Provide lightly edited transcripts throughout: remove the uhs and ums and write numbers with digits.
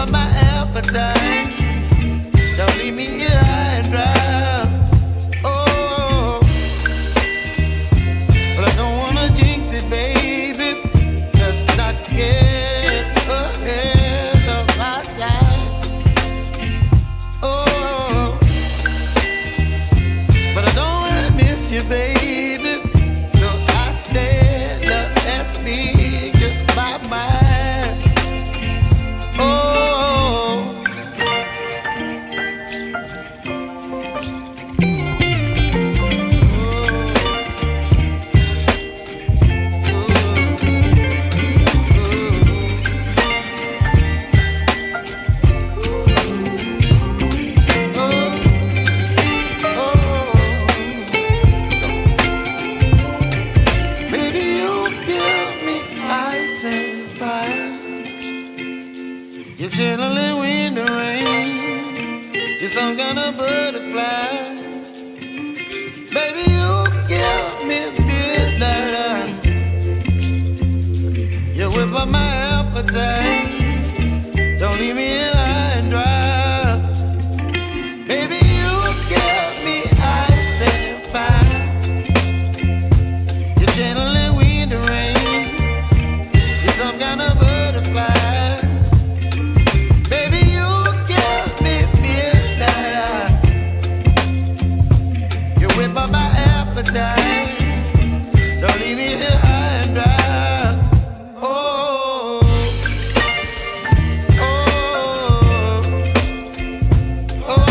up my appetite. Don't leave me here high and dry. Oh, but I don't wanna jinx it, baby. Just not get ahead of my time. Oh, but I don't wanna miss you, baby. So I stand up and speak just my mind. Oh. You're chilling in the rain. You're some kind of butterfly. Baby, you give me midnight. You whip up my appetite. Don't leave me here high and dry. Baby, you give me ice and fire. You're channeling wind and rain. You're some kind of butterfly. Don't leave me here high and dry. Oh, oh, oh, oh,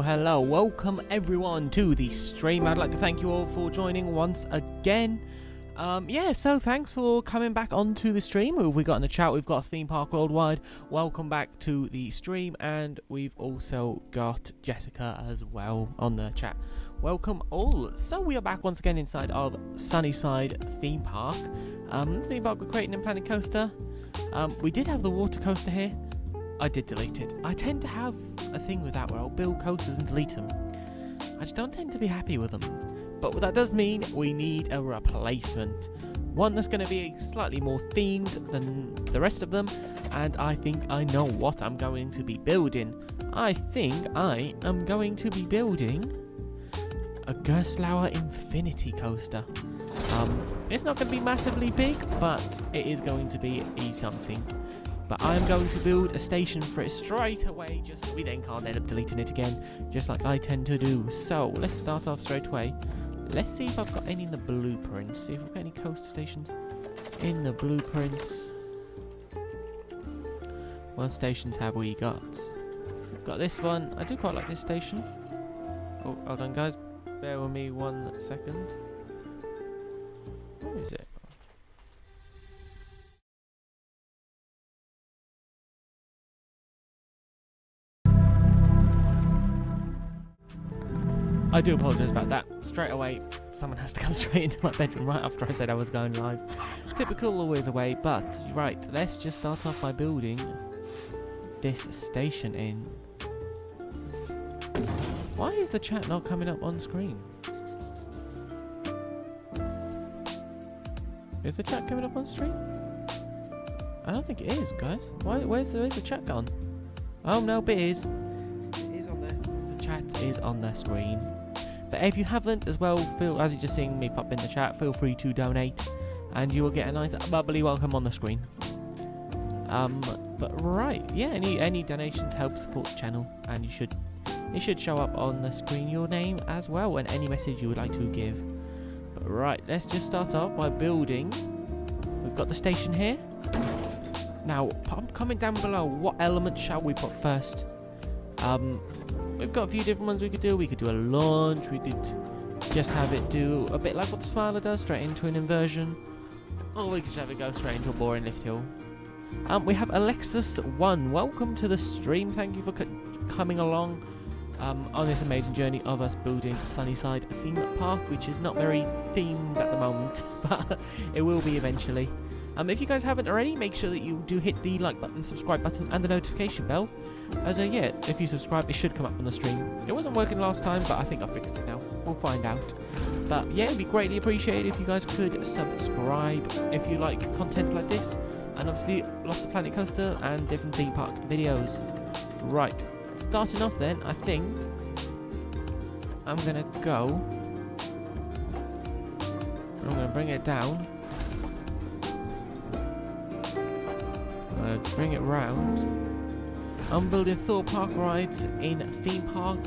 Hello, welcome everyone to the stream. I'd like to thank you all for joining once again. Yeah, so thanks for coming back onto the stream. Who have we got in the chat? We've got Themepark Worldwide. Welcome back to the stream, and we've also got Jessica as well on the chat. Welcome all. So we are back once again inside of Sunnyside Theme Park. Theme Park, we're creating and planning coaster. We did have the water coaster here. I did delete it. I tend to have a thing with that where I'll build coasters and delete them. I just don't tend to be happy with them. But that does mean we need a replacement. One that's going to be slightly more themed than the rest of them. And I think I know what I'm going to be building. I think I am going to be building a Gerstlauer Infinity Coaster. It's not going to be massively big, but it is going to be something. But I'm going to build a station for it straight away, just so we then can't end up deleting it again, just like I tend to do. So let's start off straight away. Let's see if I've got any in the blueprints. See if I've got any coaster stations in the blueprints. What stations have we got? We've got this one. I do quite like this station. Oh, hold on guys. Bear with me 1 second. Where is it? I do apologise about that. Straight away, someone has to come straight into my bedroom right after I said I was going live. Typical always the way, but right, let's just start off by building this station in. Why is the chat not coming up on screen? Is the chat coming up on stream? I don't think it is, guys. Where's the chat gone? Oh no, it is. It is on there. The chat is on the screen. But if you haven't as well, as you're just seeing me pop in the chat, feel free to donate, and you will get a nice bubbly welcome on the screen. But right, yeah, any donations help support the channel, and it should show up on the screen your name as well, and any message you would like to give. But right, let's just start off by building. We've got the station here. Now, comment down below, what element shall we put first? We've got a few different ones we could do. We could do a launch. We could just have it do a bit like what the Smiler does, straight into an inversion. Or we could just have it go straight into a boring lift hill. We have Alexis1. Welcome to the stream. Thank you for coming along on this amazing journey of us building Sunnyside theme park, which is not very themed at the moment, but it will be eventually. If you guys haven't already, make sure that you do hit the like button, subscribe button, and the notification bell. As yeah, if you subscribe, it should come up on the stream. It wasn't working last time, but I think I fixed it now. We'll find out. But yeah, it'd be greatly appreciated if you guys could subscribe if you like content like this, and obviously Lost Planet Coaster and different theme park videos. Right, starting off then, I think I'm gonna bring it down. Bring it round. I'm building Themepark rides in Themepark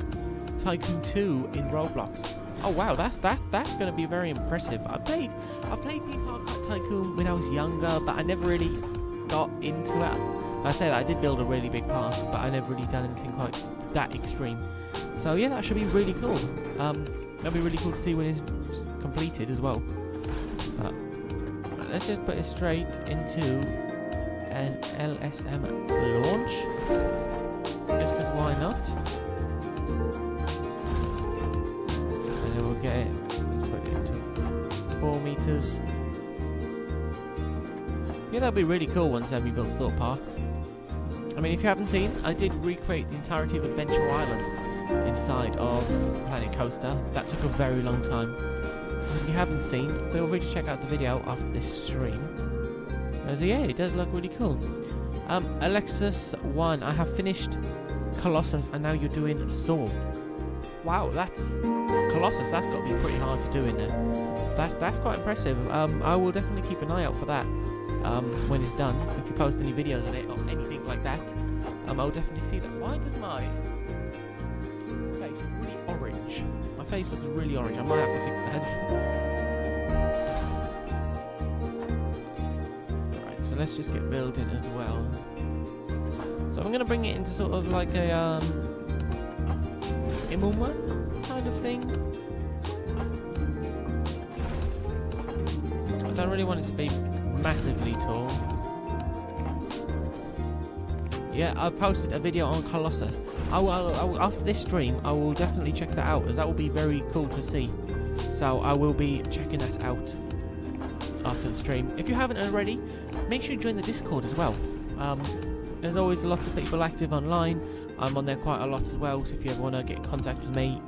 Tycoon 2 in Roblox. Oh wow, that's going to be very impressive. I've played Themepark Tycoon when I was younger, but I never really got into it. I say that I did build a really big park, but I never really done anything quite that extreme. So yeah, that should be really cool. That'll be really cool to see when it's completed as well. Let's just put it straight into an LSM launch, just because why not? And then we'll get it, let's put it into 4 meters. Yeah, that'll be really cool once we built Themepark. I mean, if you haven't seen, I did recreate the entirety of Adventure Island inside of Planet Coaster. That took a very long time. So if you haven't seen, feel free to check out the video after this stream. So yeah, it does look really cool. Alexis1, I have finished Colossus and now you're doing Saw. Wow, that's Colossus. That's got to be pretty hard to do in there. That's quite impressive. I will definitely keep an eye out for that when it's done. If you post any videos on it or anything like that, I'll definitely see that. Why does my face look really orange? My face looks really orange. I might have to fix that. Let's just get building as well. So I'm gonna bring it into sort of like a Imulma kind of thing. I don't really want it to be massively tall. Yeah, I posted a video on Colossus. I will, after this stream, I will definitely check that out, as that will be very cool to see. So I will be checking that out after the stream. If you haven't already, make sure you join the Discord as well. There's always lots of people active online. I'm on there quite a lot as well, so if you ever want to get in contact with me,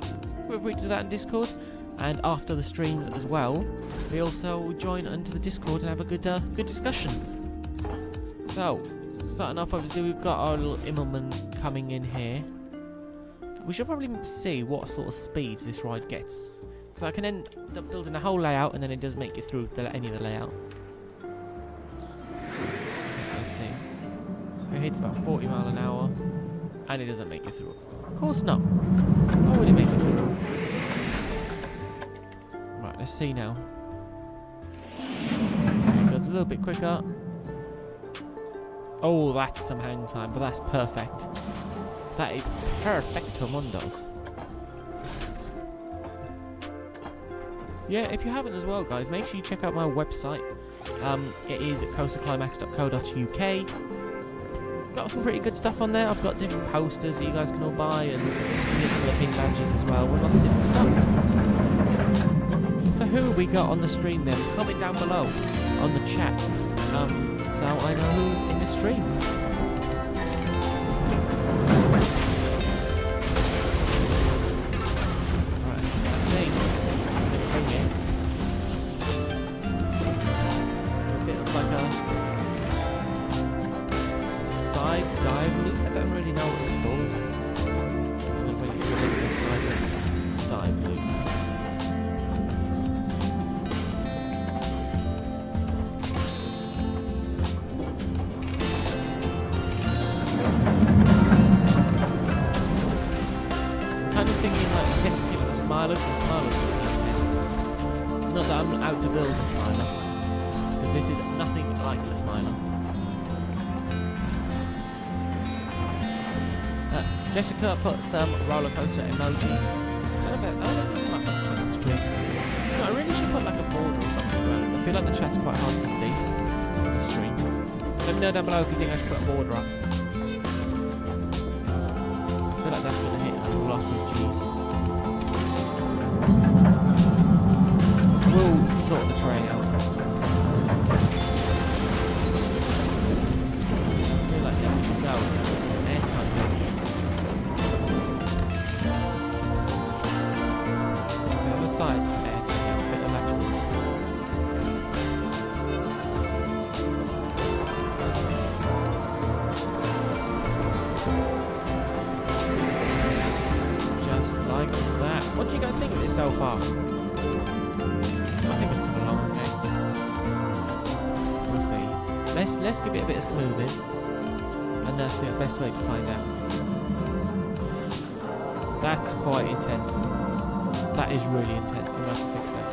feel free to do that in Discord. And after the streams as well, we also join into the Discord and have a good discussion. So, starting off, obviously we've got our little Immelman coming in here. We should probably see what sort of speeds this ride gets, because I can end up building a whole layout and then it does make you through any of the layout. Let's see. So it hits about 40 miles an hour and it doesn't make you through. Of course not. Why would it make you through? Right, let's see now. It goes a little bit quicker. Oh, that's some hang time, but that's perfect. That is perfecto mundos. Yeah, if you haven't as well, guys, make sure you check out my website. It is coasterclimax.co.uk. got some pretty good stuff on there. I've got different posters that you guys can all buy, and you get some of the pin badges as well, with lots of different stuff. So who have we got on the stream then? Comment down below on the chat, so I know who's in the stream. Alright, that's me. A bit of like a side dive loop. I don't really know what it's called. I'm going to bring it to a side dive loop. Not that I'm out to build a smiler, because this is nothing like the smiler. Jessica put some roller coaster emojis. I really should put like a border or something around this. I feel like the chat's quite hard to see on the stream. Let me know down below if you think I should put a border up. I feel like that's going to hit a lot of cheese. We'll sort the tray out. I feel like that should go airtight. The other side, airtight, a bit of electrics. Just like that. What do you guys think of this so far? Let's give it a bit of smoothing, and that's the best way to find out. That's quite intense. That is really intense. I'm going to have to fix that.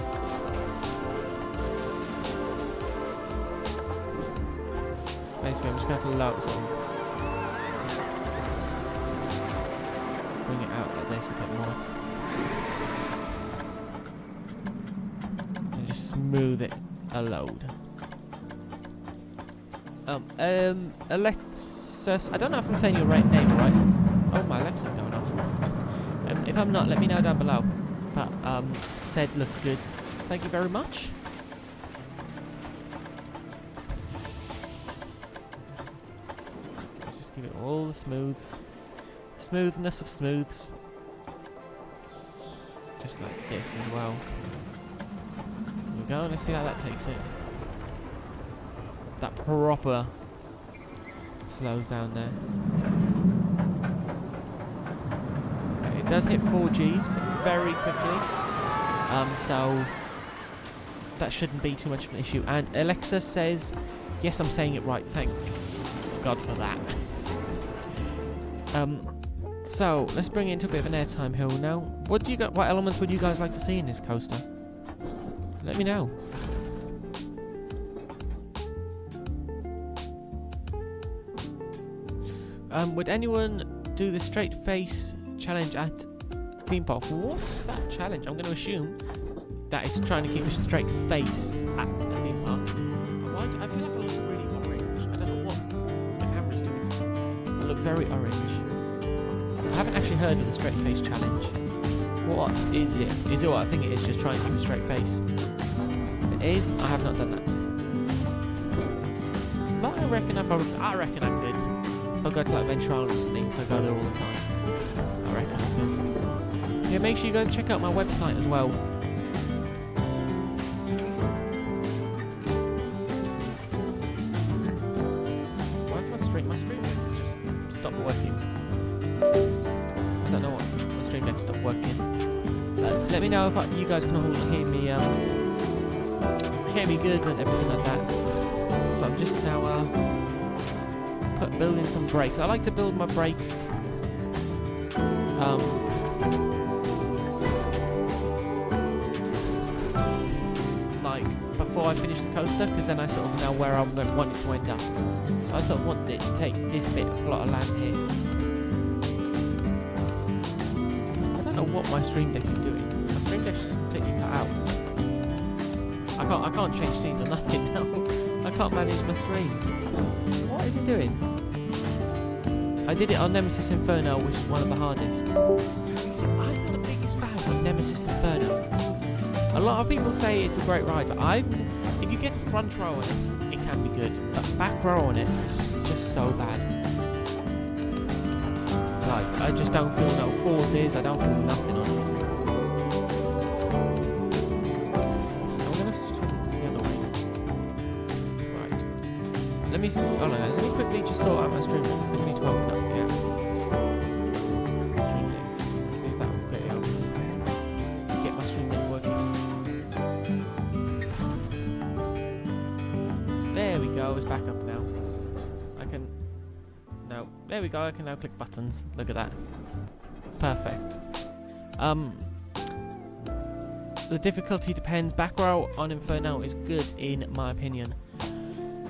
Basically, I'm just going to have to lower it, bring it out like this a bit more, and just smooth it a load. Alexis, I don't know if I'm saying your right name right. Oh, my Alexa's going off. If I'm not, let me know down below. But, said looks good. Thank you very much. Let's just give it all the smoothness of smooths. Just like this as well. There we go, let's see how that takes it. That proper slows down there. Okay, it does hit 4 Gs, but very quickly. So that shouldn't be too much of an issue. And Alexa says, yes, I'm saying it right. Thank God for that. So let's bring it into a bit of an airtime hill now. What elements would you guys like to see in this coaster? Let me know. Would anyone do the straight face challenge at Themepark? What's that challenge? I'm going to assume that it's trying to keep a straight face at the theme park. Why do I feel like I look really orange? I don't know what the camera's doing to me. I look very orange. I haven't actually heard of the straight face challenge. What is it? Is it what I think it is? Just trying to keep a straight face? If it is, I have not done that. But I reckon I could. I'll go to like Ventralo's thing, because I go there all the time. I reckon I could. Yeah, make sure you guys check out my website as well. Why is my stream just stopped working? I don't know what my stream deck stopped working. Let me know if you guys can all hear me good and everything like that. So I'm just now building some brakes. I like to build my brakes like before I finish the coaster, because then I sort of know where I'm going to want it to end up. So I sort of want it to take this bit of a lot of land here. I don't know what my stream deck is doing. My stream deck's just completely cut out. I can't change scenes or nothing now. I can't manage my stream. What is it doing? I did it on Nemesis Inferno, which is one of the hardest. See, I'm not the biggest fan of Nemesis Inferno. A lot of people say it's a great ride, but if you get a front row on it, it can be good. But back row on it is just so bad. Like, I just don't feel no forces, I don't feel nothing on it. I'm gonna switch the other way. Right. Let me, oh no, let me quickly just sort out my stream. I need to open up, yeah. Stream Deck. See if that will get it up. Get my stream deck working. There we go, it's back up now. I can... No, there we go, I can now click buttons. Look at that. Perfect. The difficulty depends. Back row on Inferno is good in my opinion.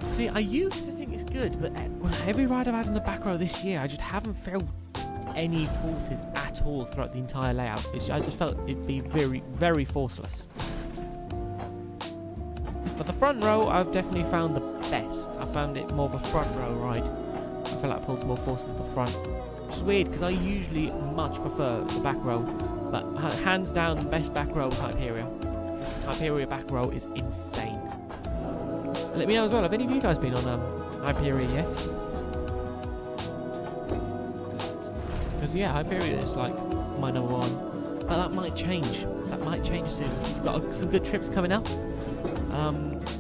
See, I used to think it's good, but every ride I've had on the back row this year, I just haven't felt any forces at all throughout the entire layout. I just felt it'd be very, very forceless. But the front row, I've definitely found the best. I found it more of a front row ride. I feel like it pulls more forces at the front. Which is weird, because I usually much prefer the back row. But hands down, the best back row is Hyperia. Hyperia back row is insane. Let me know as well, have any of you guys been on Hyperia yet? Because yeah, Hyperia is like my number one. But that might change. That might change soon. We've got some good trips coming up.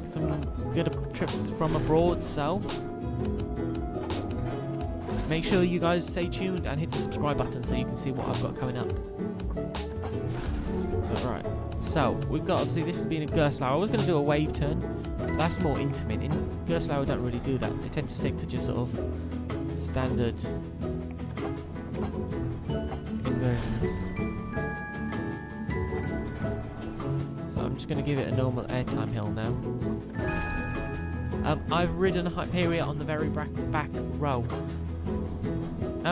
Some good trips from abroad, so make sure you guys stay tuned and hit the subscribe button so you can see what I've got coming up. Alright, so we've got, obviously this has been a Gerstlauer. I was going to do a wave turn, but that's more intimate. In Gerstlauer don't really do that. They tend to stick to just sort of standard inversions. So I'm just going to give it a normal airtime hill now. I've ridden Hyperia on the very back row.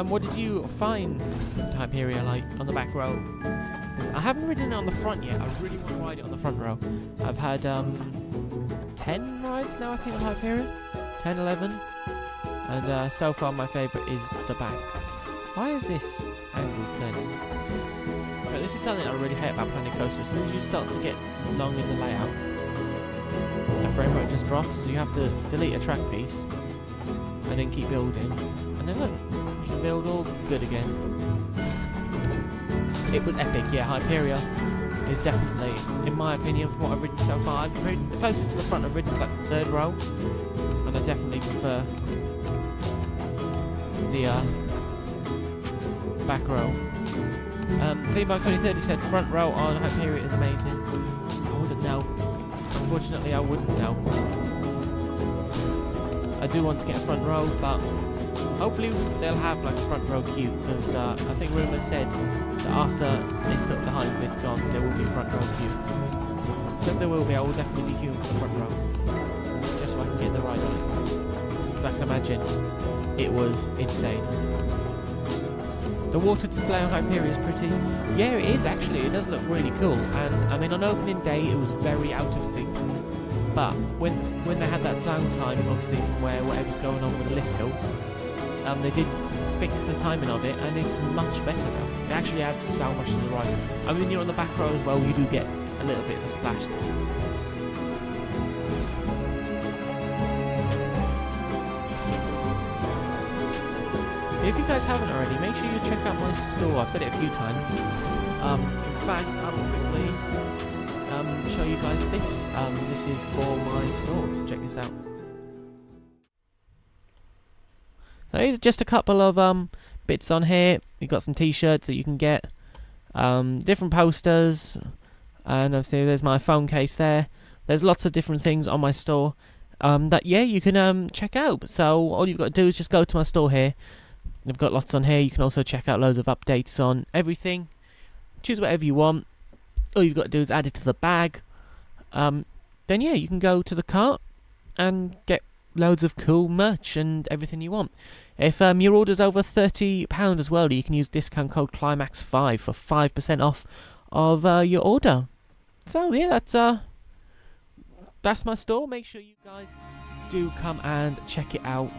What did you find Hyperia like on the back row? I haven't ridden it on the front yet. I really want to ride it on the front row. I've had 10 rides now, I think, on Hyperia. 10, 11. And so far my favourite is the back. Why is this angle turning? But this is something I really hate about Planet Coaster. As soon as you start to get long in the layout, the frame rate just drops. So you have to delete a track piece and then keep building. And then look, you can build all good again. It was epic, yeah. Hyperia is definitely, in my opinion, from what I've ridden so far, I've ridden the closest to the front I've ridden is like the third row, and I definitely prefer the back row. Themepark 2030 said front row on Hyperia is amazing. I wouldn't know. Unfortunately, I wouldn't know. I do want to get a front row, but hopefully they'll have like a front row queue, because I think rumours said that after this sort of the hype bit's gone, there will be a front row queue. So if there will be, I will definitely be queuing for the front row, just so I can get the ride on it. Because I can imagine it was insane. The water display on Hyperia is pretty. Yeah, it is actually. It does look really cool. And I mean, on opening day, it was very out of sync. But when they had that downtime, obviously from where whatever's going on with the lift hill, they did fix the timing of it, and it's much better now. It actually adds so much to the ride. I mean, you're on the back row as well, you do get a little bit of a splash. If you guys haven't already, make sure you check out my store. I've said it a few times. In fact, I will quickly show you guys this. This is for my store, so check this out. So here's just a couple of bits on here. You've got some t-shirts that you can get, different posters, and obviously there's my phone case there. There's lots of different things on my store that, yeah, you can check out. So all you've got to do is just go to my store here. I've got lots on here. You can also check out loads of updates on everything. Choose whatever you want. All you've got to do is add it to the bag. Then yeah, you can go to the cart and get loads of cool merch and everything you want. If your order's over £30 as well, you can use discount code CLIMAX5 for 5% off of your order. So yeah, that's my store. Make sure you guys do come and check it out.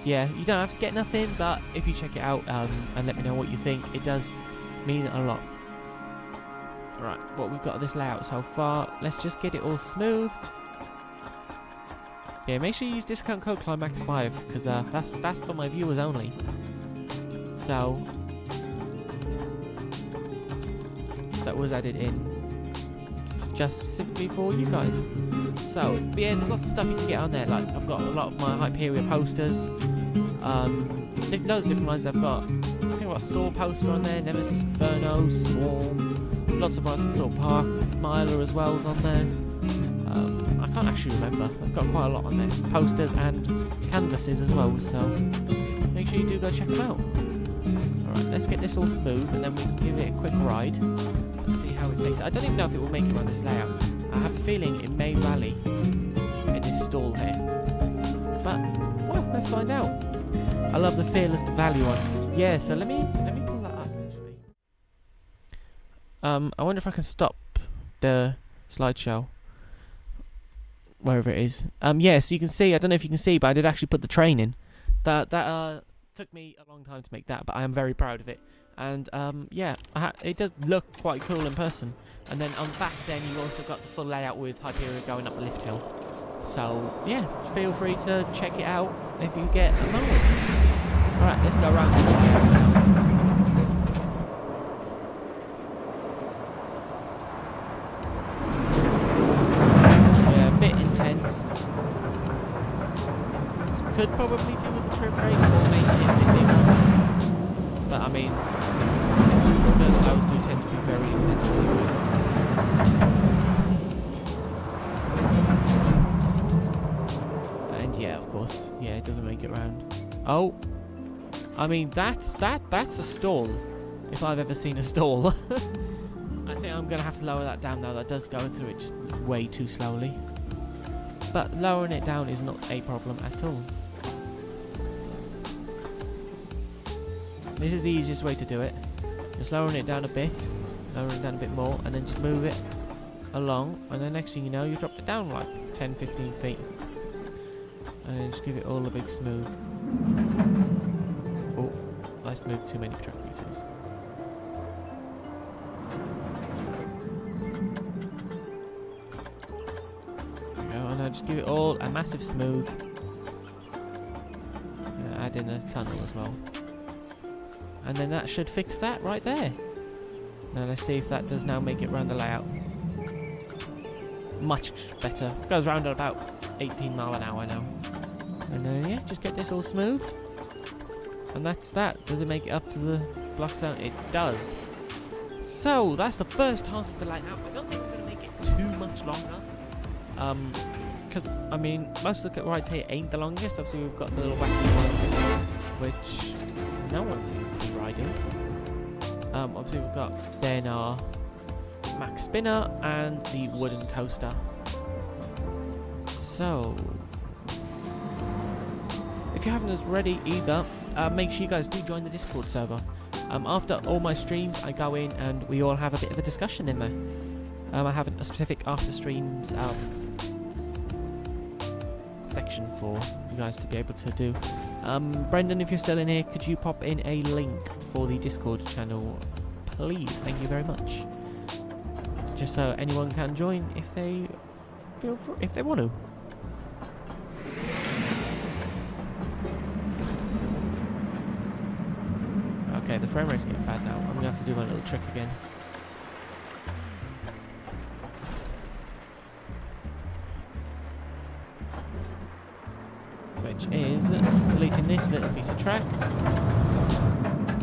yeah, you don't have to get nothing, but if you check it out and let me know what you think, it does mean a lot. Right, what we've got of this layout so far, let's just get it all smoothed. Yeah, make sure you use discount code Climax5 because that's for my viewers only. So that was added in just specifically for you guys. So yeah, there's lots of stuff you can get on there. Like I've got a lot of my Hyperion posters. Loads of different lines. I've got, I think I've got a Saw poster on there, Nemesis Inferno, Swarm, lots of nice little park, Smiler as well is on there. I can't actually remember. I've got quite a lot on there. Posters and canvases as well, so make sure you do go check them out. Alright, let's get this all smooth and then we can give it a quick ride and see how it takes. I don't even know if it will make it on this layout. I have a feeling it may rally in this stall here. But, well, let's find out. I love the Fearless Value one. Yeah, so let me pull that up actually. I wonder if I can stop the slideshow. Wherever it is. Yeah, so you can see, I don't know if you can see, but I did actually put the train in. That took me a long time to make that, but I am very proud of it. And yeah, it does look quite cool in person. And then on back then you also got the full layout with Hyperion going up the lift hill. So yeah, feel free to check it out if you get a moment. Alright, let's go around. Intense. Could probably do with the trim brake or make it a bit bigger. But I mean, those lows do tend to be very intense. And yeah, of course, yeah, it doesn't make it round. Oh, I mean that's a stall, if I've ever seen a stall. I think I'm gonna have to lower that down now. That does go through it just way too slowly. But lowering it down is not a problem at all. This is the easiest way to do it. Just lowering it down a bit, lowering it down a bit more, and then just move it along. And then next thing you know, you dropped it down like 10-15 feet. And then just give it all a big smooth. Oh, I smoothed too many track meters. And I'll just give it all a massive smooth. Add in a tunnel as well. And then that should fix that right there. Now let's see if that does now make it round the layout. Much better. It goes round at about 18 miles an hour now. And then yeah, just get this all smooth. And that's that. Does it make it up to the block zone? It does. So that's the first half of the layout. I don't think we're going to make it too much longer. Because, I mean, most of the rides here ain't the longest. Obviously, we've got the little wacky one, which no one seems to be riding. Obviously, we've got then our Max Spinner and the wooden coaster. So, if you haven't already either, make sure you guys do join the Discord server. After all my streams, I go in and we all have a bit of a discussion in there. I have a specific after streams section for you guys to be able to do. Brendan, if you're still in here, could you pop in a link for the Discord channel, please? Thank you very much. Just so anyone can join if they want to. Okay, the frame rate's getting bad now. I'm gonna have to do my little trick again. Which is deleting this little piece of track,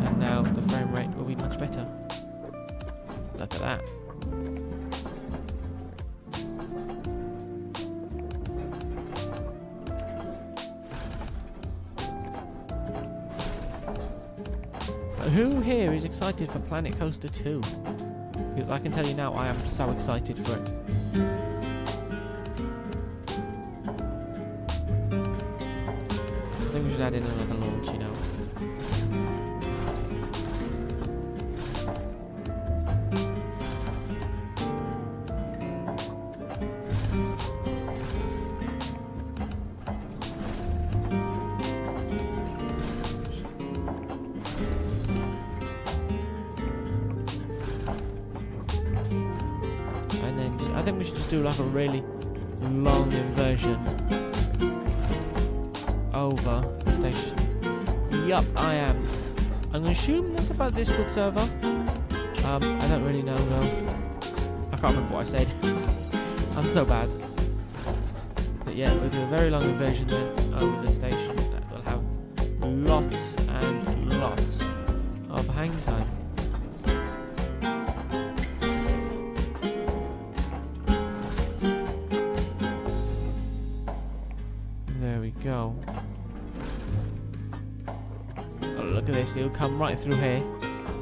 and now the frame rate will be much better. Look at that. Who here is excited for Planet Coaster 2? Because I can tell you now, I am so excited for it. I think we should add in another launch, you know. think we should just do like a really long inversion over the station. Yup, I am. I'm gonna assume that's about the Discord server. I don't really know though. I can't remember what I said. I'm so bad. But yeah, we'll do a very long inversion there over the station that will have lots and lots of hang time. There we go. Oh, look at this, it'll come right through here.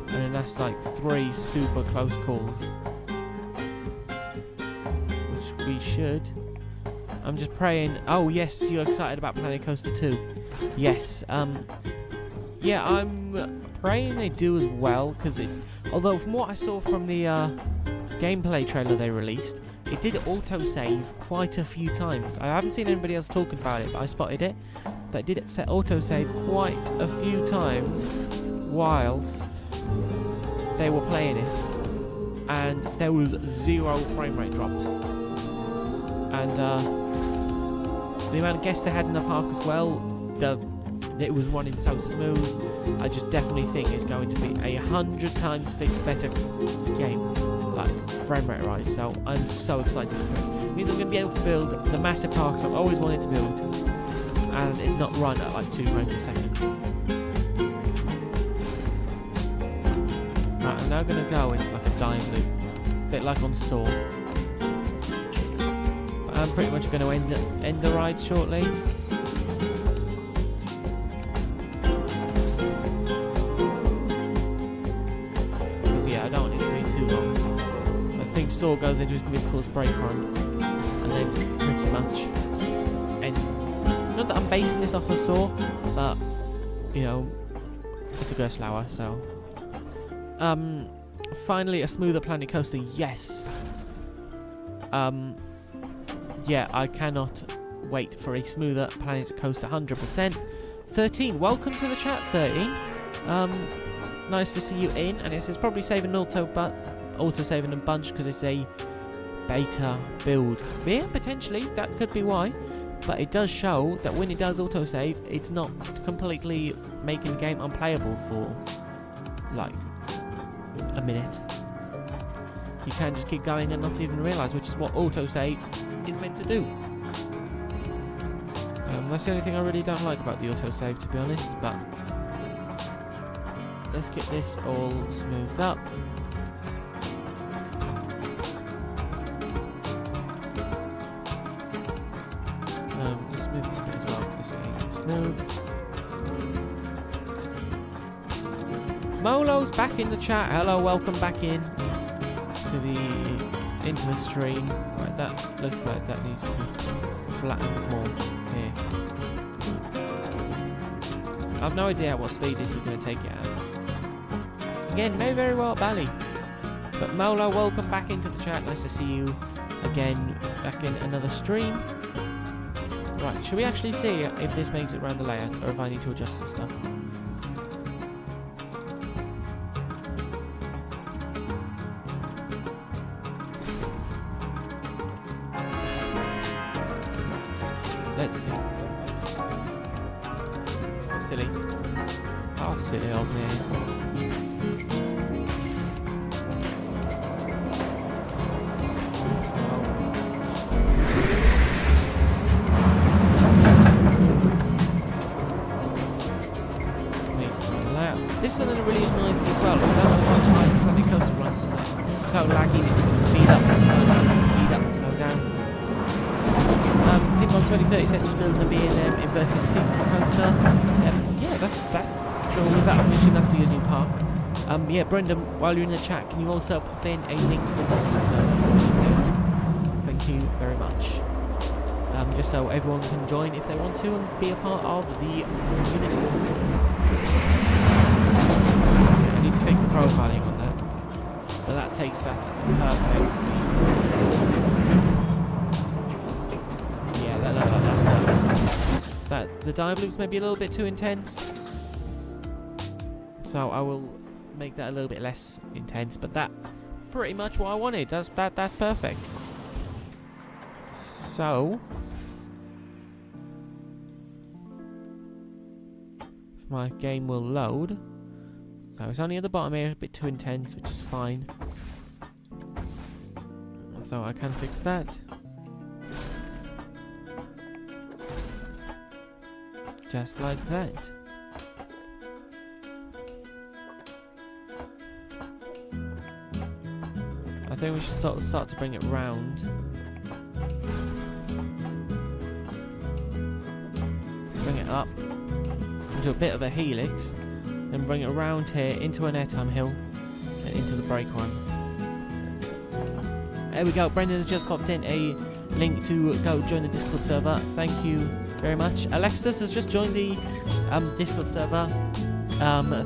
And then that's like 3 super close calls. Which we should. I'm just praying. Oh yes, you're excited about Planet Coaster 2. Yes. Yeah, I'm praying they do as well, because although from what I saw from the gameplay trailer they released, it did autosave quite a few times. I haven't seen anybody else talking about it, but I spotted it. That it did autosave quite a few times whilst they were playing it, and there was 0 frame rate drops. And the amount of guests they had in the park as well, it was running so smooth. I just definitely think it's going to be 100 times fixed better game, like frame rate rise. So I'm so excited for it. It means I'm going to be able to build the massive parks I've always wanted to build, and it not run at like 2 frames a second. Right, I'm now going to go into like a dive loop, a bit like on Saw. But I'm pretty much going to end the ride shortly. Because yeah, I don't want it to be too long. I think Saw goes into its mid-course break run, and then pretty much ends. Not that I'm basing this off of Saw, but you know, to go slower. So, finally a smoother Planet Coaster. Yes. Yeah, I cannot wait for a smoother Planet Coaster. 100%. 13. Welcome to the chat, 13. Nice to see you in, and it says probably saving auto saving a bunch because it's a beta build. Yeah, potentially that could be why. But it does show that when it does autosave, it's not completely making the game unplayable for, like, a minute. You can just keep going and not even realise, which is what autosave is meant to do. That's the only thing I really don't like about the autosave, to be honest, but let's get this all smoothed up. Let's move this bit as well, because this ain't smooth. Molo's back in the chat. Hello, welcome back into the stream. Right, that looks like that needs to be flattened more here. I've no idea what speed this is going to take it at. Again, may very well Bally. But Molo, welcome back into the chat. Nice to see you again back in another stream. Right, should we actually see if this makes it around the layout, or if I need to adjust some stuff? Let's see. Silly. Oh, silly old man. This is something that really annoys me as well. I don't know why Planet Coaster runs so laggy. Speed up, slow down, speed up, slow down. Themepark 2030 said just building a inverted seat to the coaster. Yeah, that's sure with that. I'm assuming that's for your new park. Yeah, Brendan, while you're in the chat, can you also pop in a link to the Discord server? Thank you very much. Just so everyone can join if they want to and be a part of the community. I need to fix the profiling on that, but that takes that perfect speed. Yeah, that's perfect. The dive loops may be a little bit too intense, so I will make that a little bit less intense. But that pretty much what I wanted. That's perfect. So, if my game will load. So it's only at the bottom here, a bit too intense, which is fine. So I can fix that. Just like that. I think we should start to bring it round. Bring it up into a bit of a helix, then bring it around here into an airtime hill and into the brake one. There we go. Brendan has just popped in a link to go join the Discord server. Thank you very much. Alexis has just joined the Discord server.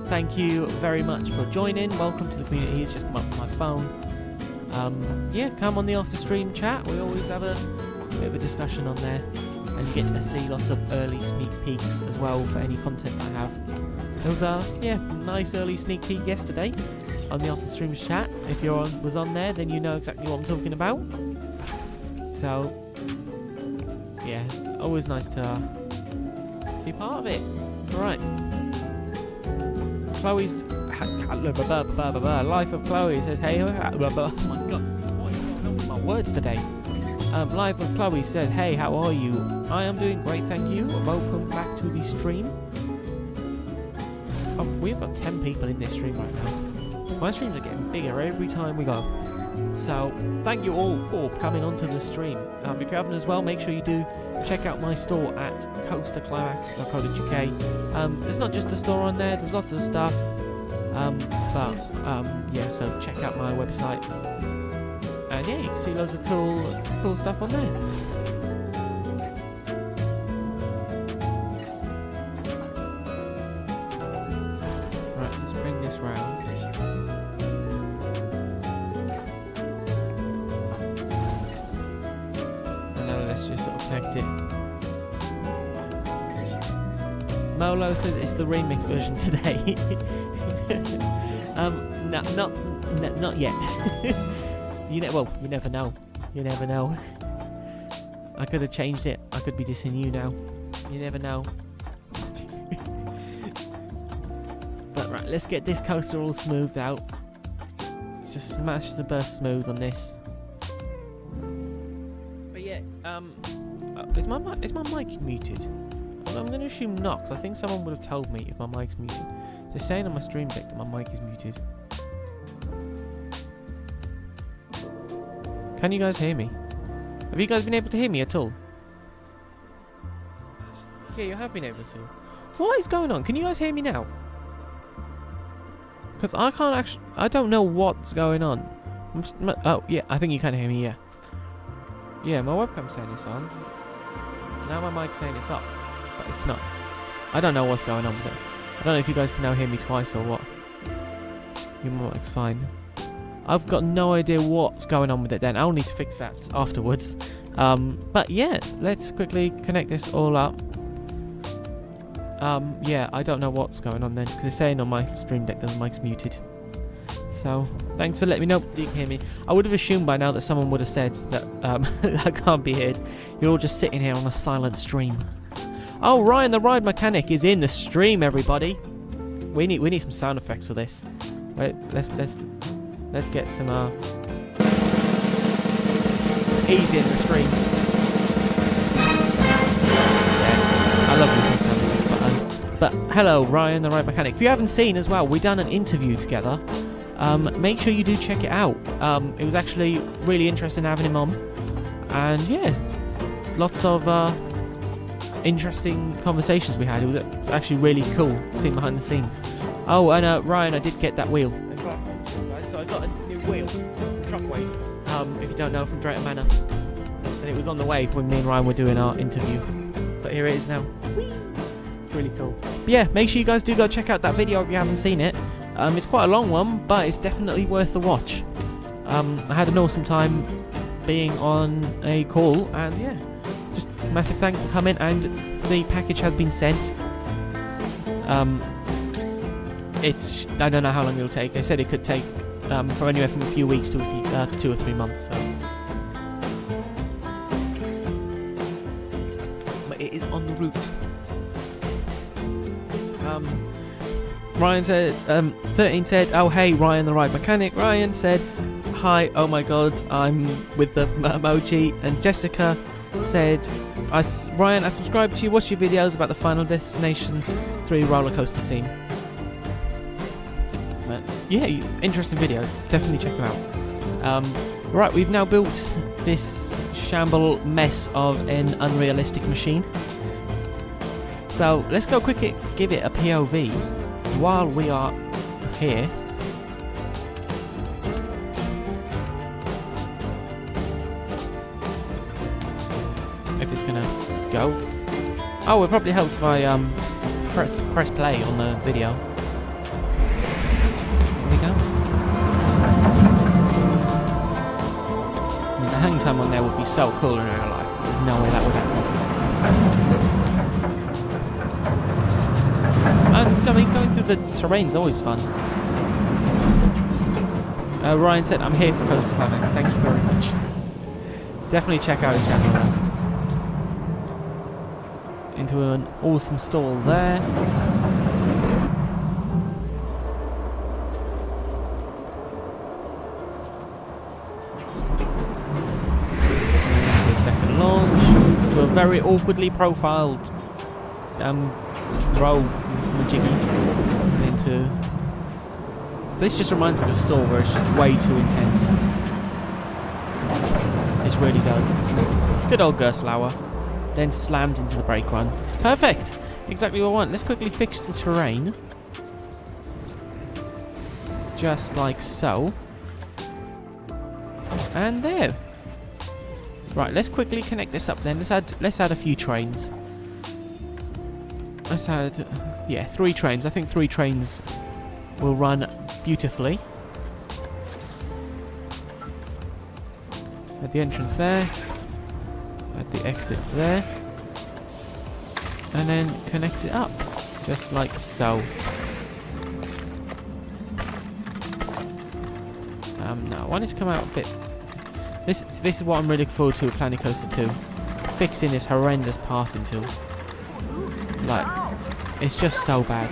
Thank you very much for joining. Welcome to the community. It's just come up on my phone. Yeah, come on the after stream chat. We always have a bit of a discussion on there, and you get to see lots of early sneak peeks as well for any content I have. There was a nice early sneak peek yesterday on the after streams chat. If you was on there, then you know exactly what I'm talking about. So yeah, always nice to be part of it. Right, Chloe's Life of Chloe says, hey, oh my god, what is going on with my words today? Life of Chloe says, hey, how are you? I am doing great, thank you. Welcome back to the stream. Oh, we've got 10 people in this stream right now. My streams are getting bigger every time we go. So, thank you all for coming onto the stream. If you haven't as well, make sure you do check out my store at coasterclimax.co.uk. There's not just the store on there, there's lots of stuff. Yeah, so check out my website. And yeah, you can see loads of cool stuff on there. Right, let's bring this round. And now let's just sort of connect it. Molo says it's the remix version today. Not yet. You never know. You never know. I could have changed it. I could be dissing you now. You never know. But right, let's get this coaster all smoothed out. Let's just smash the burst smooth on this. But yeah, is my mic muted? I'm going to assume not, because I think someone would have told me if my mic's muted. So it's saying on my stream deck that my mic is muted. Can you guys hear me? Have you guys been able to hear me at all? Yeah, you have been able to. What is going on? Can you guys hear me now? Because I can't actually... I don't know what's going on. Oh, yeah, I think you can hear me, yeah. Yeah, my webcam's saying it's on. Now my mic's saying it's up. But it's not. I don't know what's going on with it. I don't know if you guys can now hear me twice or what. Your mic's fine. I've got no idea what's going on with it then. I'll need to fix that afterwards. But yeah, let's quickly connect this all up. Yeah, I don't know what's going on then, because it's saying on my stream deck that the mic's muted. So, thanks for letting me know that you can hear me. I would have assumed by now that someone would have said that I can't be heard. You're all just sitting here on a silent stream. Oh, Ryan the Ride Mechanic is in the stream, everybody. We need some sound effects for this. Wait, let's get some easy in the stream. Yeah, I love using sound effects. But hello, Ryan the Ride Mechanic. If you haven't seen as well, we done an interview together. Make sure you do check it out. It was actually really interesting having him on, and yeah, lots of interesting conversations we had. It was actually really cool seeing behind the scenes. Oh, and Ryan, I did get that wheel. So I got a new wheel, truck wheel, if you don't know, from Drayton Manor. And it was on the way when me and Ryan were doing our interview. But here it is now. Whee! Really cool. But yeah, make sure you guys do go check out that video if you haven't seen it. It's quite a long one, but it's definitely worth the watch. I had an awesome time being on a call, and yeah, just massive thanks for coming, and the package has been sent. I don't know how long it'll take. They said it could take from anywhere from a few weeks to 2 or 3 months. So but it is en route. Ryan said, 13 said, oh hey, Ryan the Right Mechanic. Ryan said, hi, oh my god, I'm with the emoji. And Jessica said, Ryan, I subscribe to you, watch your videos about the Final Destination 3 roller coaster scene. Yeah, interesting video, definitely check them out. Right, we've now built this shamble mess of an unrealistic machine. So let's go quickly give it a POV while we are here. If it's gonna go. Oh, it probably helps if I press play on the video. Here we go. I mean, the hang time on there would be so cool in real life. There's no way that would happen. And I mean, going through the terrain's always fun. Ryan said, I'm here for Coaster Planet. Thank you very much. Definitely check out his channel there. Into an awesome stall there. Into a second launch. To a very awkwardly profiled row jiggy. Into this just reminds me of Saw, where it's just way too intense. It really does. Good old Gerstlauer. Then slammed into the brake run. Perfect! Exactly what I want. Let's quickly fix the terrain. Just like so. And there. Right, let's quickly connect this up then. Let's add a few trains. Let's add 3 trains. I think 3 trains will run beautifully. At the entrance there. At the exit there, and then connect it up just like so. Now I want it to come out a bit. This is what I'm really looking forward to with Planet Coaster 2, fixing this horrendous path into. Like, it's just so bad.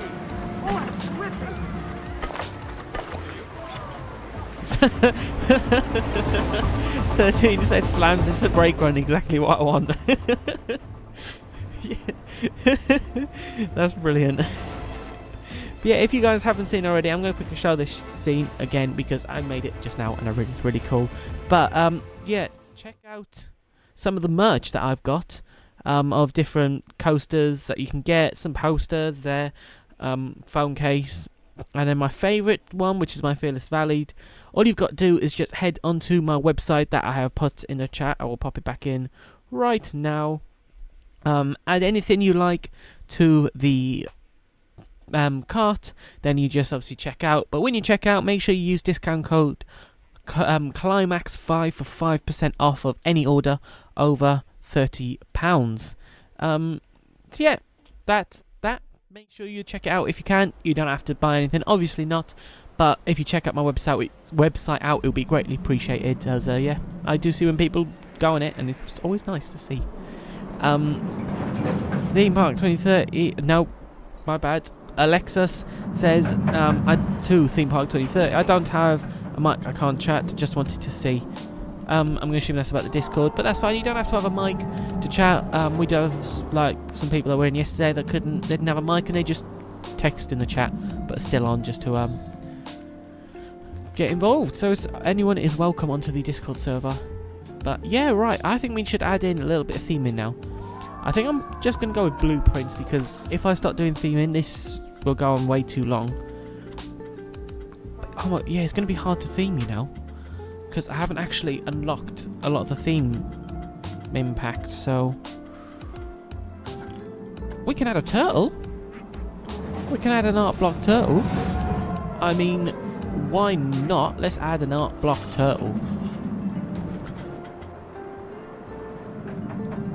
13 said slams into brake run, exactly what I want. That's brilliant. But yeah, if you guys haven't seen already, I'm going to quickly show this scene again because I made it just now and it's really cool. But yeah, check out some of the merch that I've got of different coasters that you can get, some posters there, phone case, and then my favourite one, which is my Fearless Valley. All you've got to do is just head onto my website that I have put in the chat. I will pop it back in right now. Add anything you like to the cart, then you just obviously check out. But when you check out, make sure you use discount code Climax5 for 5% off of any order over £30. So yeah, that's that. Make sure you check it out if you can. You don't have to buy anything, obviously not. But if you check out my website out, it'll be greatly appreciated. As yeah, I do see when people go on it, and it's always nice to see. Themepark 2030. No, my bad. Alexis says to Themepark 2030. I don't have a mic. I can't chat. Just wanted to see. I'm going to assume that's about the Discord, but that's fine. You don't have to have a mic to chat. We do have like some people that were in yesterday that didn't have a mic, and they just text in the chat, but still on just to get involved. So anyone is welcome onto the Discord server. But yeah, right, I think we should add in a little bit of theming now. I think I'm just going to go with blueprints, because if I start doing theming, this will go on way too long. But, oh yeah, it's going to be hard to theme, you know, because I haven't actually unlocked a lot of the theme impact. So we can add a turtle. We can add an art block turtle. I mean, why not? Let's add an art block turtle.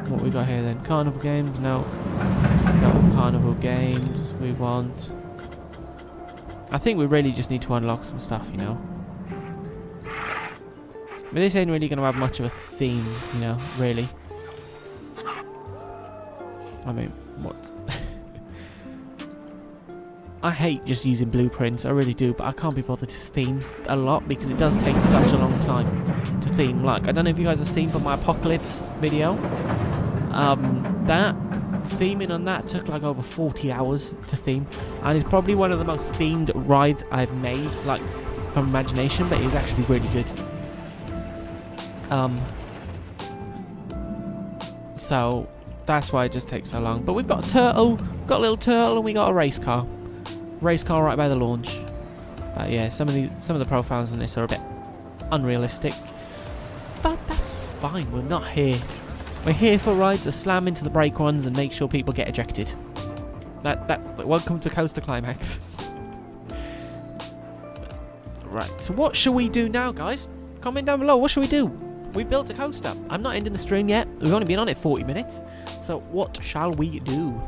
What we got here then? Carnival games? No. No carnival games. We want... I think we really just need to unlock some stuff, you know. But this ain't really going to have much of a theme, you know, really. I mean, what? I hate just using blueprints, I really do, but I can't be bothered to theme a lot because it does take such a long time to theme. Like, I don't know if you guys have seen from my Apocalypse video, that theming on that took like over 40 hours to theme, and it's probably one of the most themed rides I've made, like, from imagination, but it's actually really good. So that's why it just takes so long. But we've got a turtle, got a little turtle, and we got a race car right by the launch. But yeah, some of the profiles in this are a bit unrealistic, but that's fine. We're not here. We're here for rides to slam into the brake ones and make sure people get ejected. Welcome to Coaster Climax. Right, so what shall we do now, guys? Comment down below. What shall we do? We built a coaster. I'm not ending the stream yet. We've only been on it 40 minutes. So what shall we do?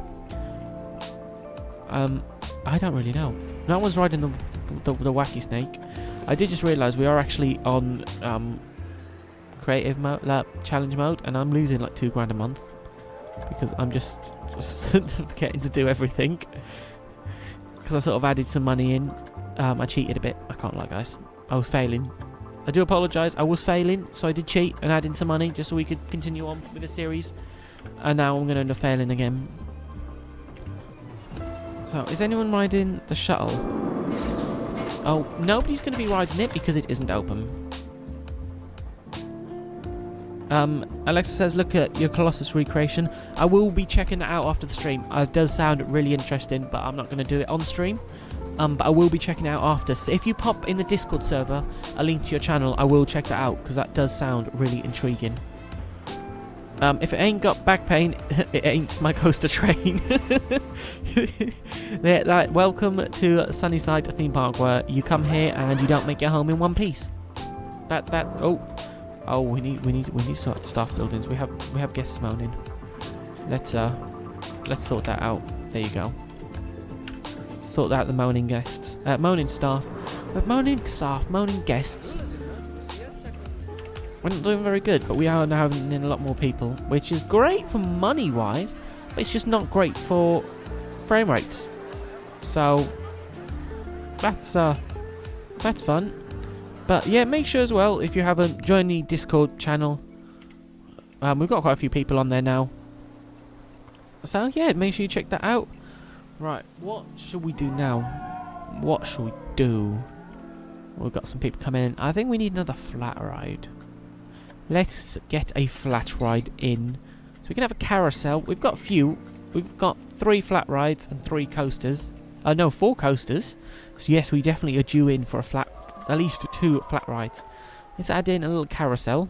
I don't really know. No one's riding the wacky snake. I did just realise we are actually on creative mode, challenge mode, and I'm losing like £2 a month because I'm just getting to do everything. Because I sort of added some money in. I cheated a bit. I can't lie, guys. I was failing. I do apologise. I was failing, so I did cheat and add in some money just so we could continue on with the series. And now I'm going to end up failing again. So, is anyone riding the shuttle? Oh, nobody's going to be riding it because it isn't open. Alexa says, look at your Colossus recreation. I will be checking that out after the stream. It does sound really interesting, but I'm not going to do it on stream. But I will be checking it out after. So if you pop in the Discord server a link to your channel, I will check that out because that does sound really intriguing. If it ain't got back pain, it ain't my coaster train. Welcome to Sunnyside Theme Park, where you come here and you don't make your home in one piece. Oh, we need staff buildings. We have guests moaning. Let's sort that out. There you go. Sort out the moaning guests. Moaning staff. Moaning guests. We're not doing very good, but we are now having in a lot more people, which is great for money-wise, but it's just not great for frame rates. So that's fun. But yeah, make sure as well, if you haven't, join the Discord channel. We've got quite a few people on there now. So yeah, make sure you check that out. Right, what should we do now? What should we do? We've got some people coming in. I think we need another flat ride. Let's get a flat ride in. So we can have a carousel. We've got a few. We've got 3 flat rides and 3 coasters. No, 4 coasters. So yes, we definitely are due in for a flat, at least 2 flat rides. Let's add in a little carousel.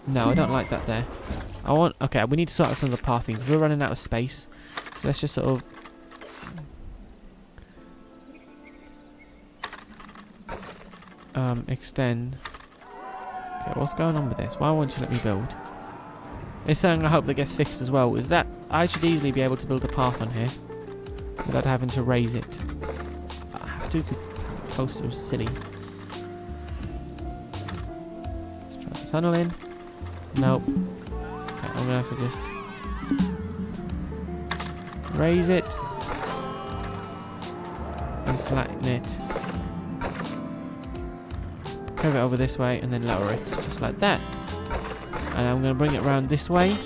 No, I don't like that there. Okay, we need to sort out some of the pathing because we're running out of space. So let's just sort of... extend. Okay, what's going on with this? Why won't you let me build? It's something I hope that gets fixed as well. Is that I should easily be able to build a path on here without having to raise it. I have to because the coaster is silly. Let's try the tunnel in. Nope. Okay, I'm gonna have to just raise it and flatten it. Curve it over this way and then lower it, just like that. And I'm going to bring it around this way.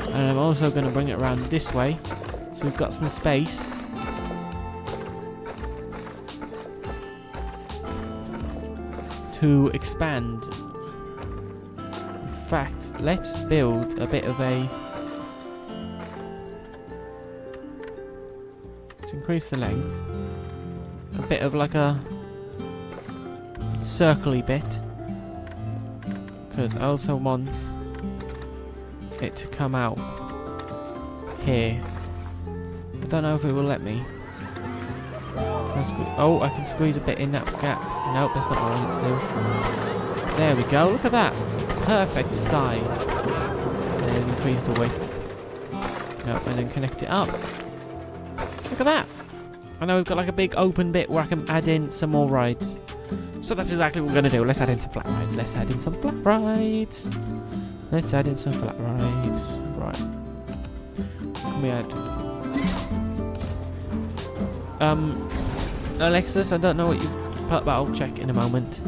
And I'm also going to bring it around this way. So we've got some space. To expand. In fact, let's build a bit of a... to increase the length. A bit of like a... circly bit, because I also want it to come out here. I don't know if it will let me. Oh, I can squeeze a bit in that gap. Nope, that's not what I need to do. There we go, look at that. Perfect size. And then increase the width. Nope, and then connect it up. Look at that. I know we've got like a big open bit where I can add in some more rides. So that's exactly what we're going to do. Let's add in some flat rides. Let's add in some flat rides. Let's add in some flat rides. Right. Can we add... Alexis, I don't know what you put, but I'll check in a moment.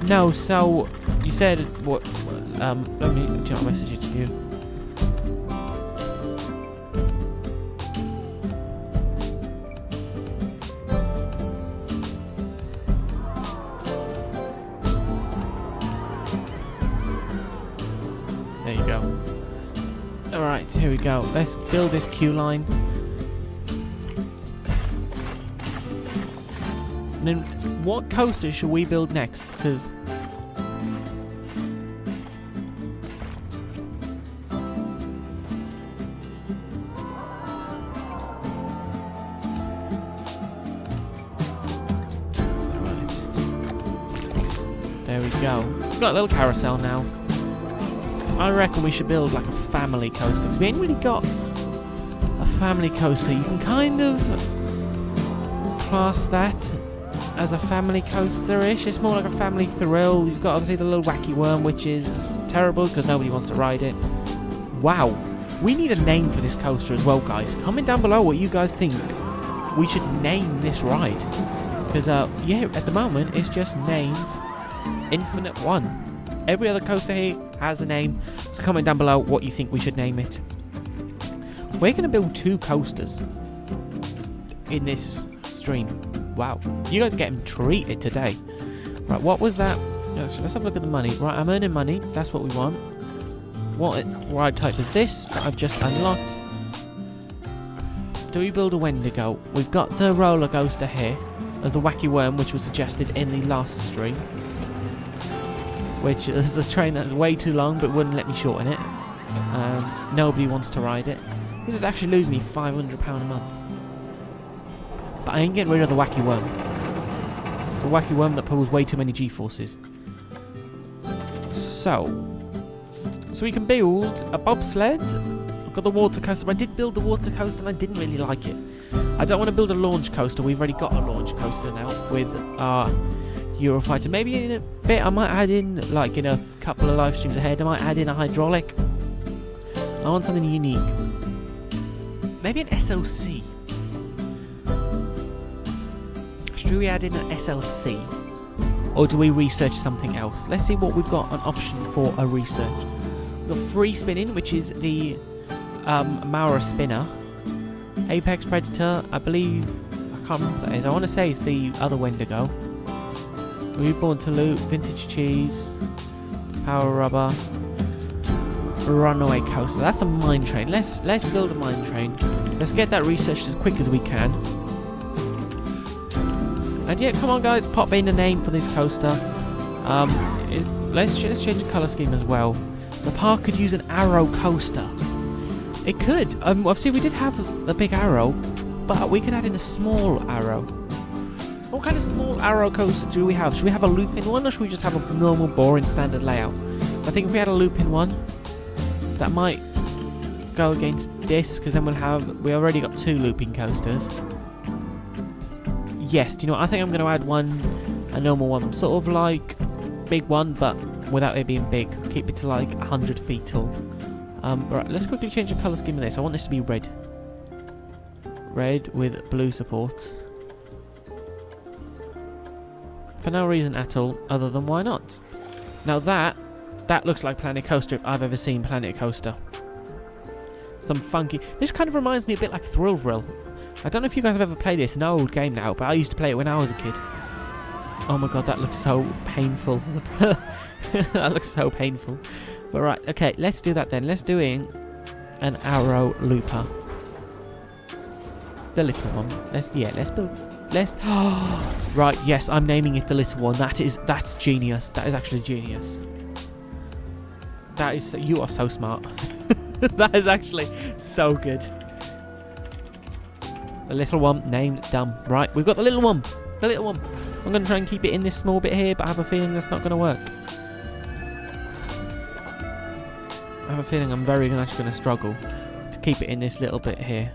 No, so you said what? Let me message it to you. There you go. Alright, here we go. Let's build this queue line. And then what coaster should we build next? Because there we go. We've got a little carousel now. I reckon we should build like a family coaster, because we ain't really got a family coaster. You can kind of class that as a family coaster-ish. It's more like a family thrill. You've got obviously the little wacky worm, which is terrible because nobody wants to ride it. Wow. We need a name for this coaster as well, guys. Comment down below what you guys think we should name this ride. Because, yeah, at the moment, it's just named Infinite One. Every other coaster here has a name. So comment down below what you think we should name it. We're going to build 2 coasters in this stream. Wow, you guys are getting treated today. Right, what was that? Let's have a look at the money. Right, I'm earning money. That's what we want. What ride type is this that I've just unlocked? Do we build a Wendigo? We've got the roller coaster here as the wacky worm, which was suggested in the last stream. Which is a train that's way too long, but wouldn't let me shorten it. Nobody wants to ride it. This is actually losing me £500 a month. But I ain't getting rid of the wacky worm. The wacky worm that pulls way too many G-forces. So we can build a bobsled. I've got the water coaster. I did build the water coaster and I didn't really like it. I don't want to build a launch coaster. We've already got a launch coaster now with our Eurofighter. Maybe in a bit I might add in, like in a couple of live streams ahead, I might add in a hydraulic. I want something unique. Maybe an SLC. Do we add in an SLC? Or do we research something else? Let's see what we've got an option for a research. We've got free spinning, which is the Maurer spinner. Apex Predator, I believe, I can't remember what that is. I want to say it's the other Wendigo. Reborn to Loot, Vintage Cheese, Power Rubber, Runaway Coaster. That's a mine train. Let's build a mine train. Let's get that researched as quick as we can. And yeah, come on guys, pop in a name for this coaster. Let's change the colour scheme as well. The park could use an arrow coaster. It could. Obviously we did have the big arrow, but we could add in a small arrow. What kind of small arrow coaster do we have? Should we have a looping one, or should we just have a normal, boring, standard layout? I think if we had a looping one, that might go against this, because then we already got 2 looping coasters. Yes, do you know what? I think I'm going to add a normal one. Sort of like big one, but without it being big. Keep it to like 100 feet tall. Right, let's quickly change the colour scheme of this. I want this to be red. Red with blue support. For no reason at all, other than why not? Now that looks like Planet Coaster if I've ever seen Planet Coaster. Some funky... This kind of reminds me a bit like Thrillville. I don't know if you guys have ever played this, an old game now, but I used to play it when I was a kid. Oh my god, that looks so painful. That looks so painful. But right, okay, let's do that then. Let's do an arrow looper. The little one. Let's build... Right, yes, I'm naming it the little one. That's genius. That is actually genius. That is... You are so smart. That is actually so good. A little one named Dumb. Right, we've got the little one. The little one. I'm going to try and keep it in this small bit here, but I have a feeling that's not going to work. I have a feeling I'm actually going to struggle to keep it in this little bit here.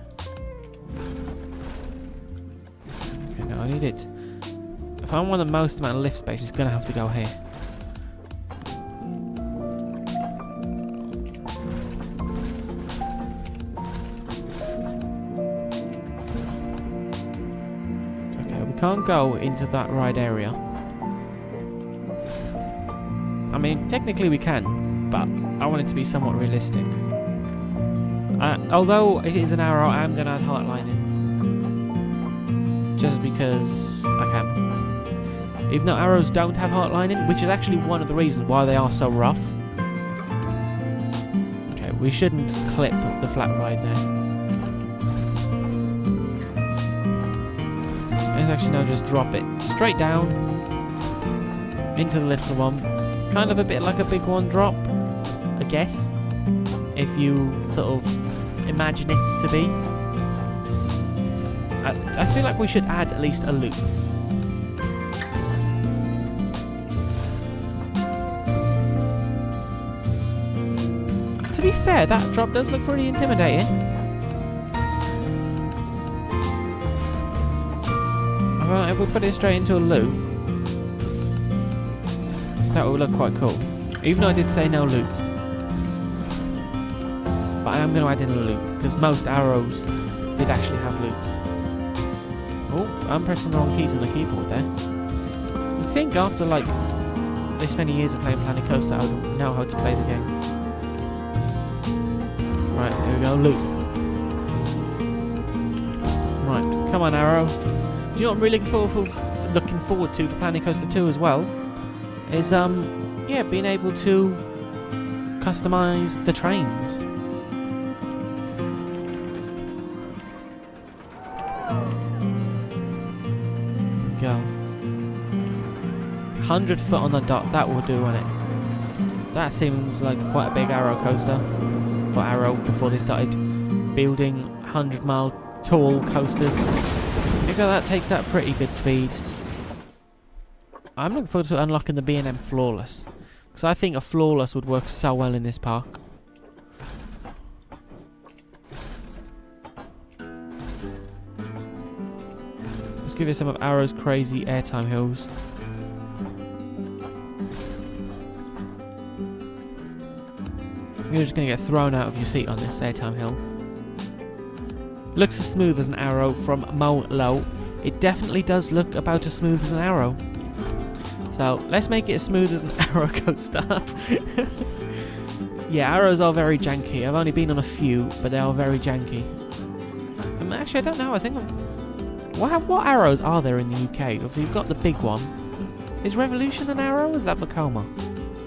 Okay, no, I need it. If I want the most amount of lift space, it's going to have to go here. Can't go into that right area. I mean, technically we can, but I want it to be somewhat realistic. Although it is an arrow, I am going to add heart lining. Just because I can. Even though arrows don't have heart lining, which is actually one of the reasons why they are so rough. Okay, we shouldn't clip the flat ride there. Actually now just drop it straight down into the little one, kind of a bit like a big one drop, I guess, if you sort of imagine it to be. I feel like we should add at least a loop. To be fair, that drop does look pretty intimidating. If we put it straight into a loop, that would look quite cool. Even though I did say no loops. But I am going to add in a loop, because most arrows did actually have loops. Oh, I'm pressing the wrong keys on the keyboard there. You think after like this many years of playing Planet Coaster, I would know how to play the game. Right, there we go, loop. Right, come on arrow. Do you know what I'm really looking forward to for Planet Coaster 2 as well? Is yeah, being able to customize the trains. There we go. 100 foot on the dot, that will do, won't it? That seems like quite a big arrow coaster for Arrow before they started building 100-mile tall coasters. That takes at pretty good speed. I'm looking forward to unlocking the B&M Flawless, because I think a Flawless would work so well in this park. Let's give you some of Arrow's crazy airtime hills. You're just going to get thrown out of your seat on this airtime hill. Looks as smooth as an arrow from Mo Low. It definitely does look about as smooth as an arrow. So let's make it as smooth as an arrow coaster. Yeah, arrows are very janky. I've only been on a few, but they are very janky. Actually, I don't know. I think what arrows are there in the UK? Obviously, you've got the big one. Is Revolution an arrow? Or is that Vekoma?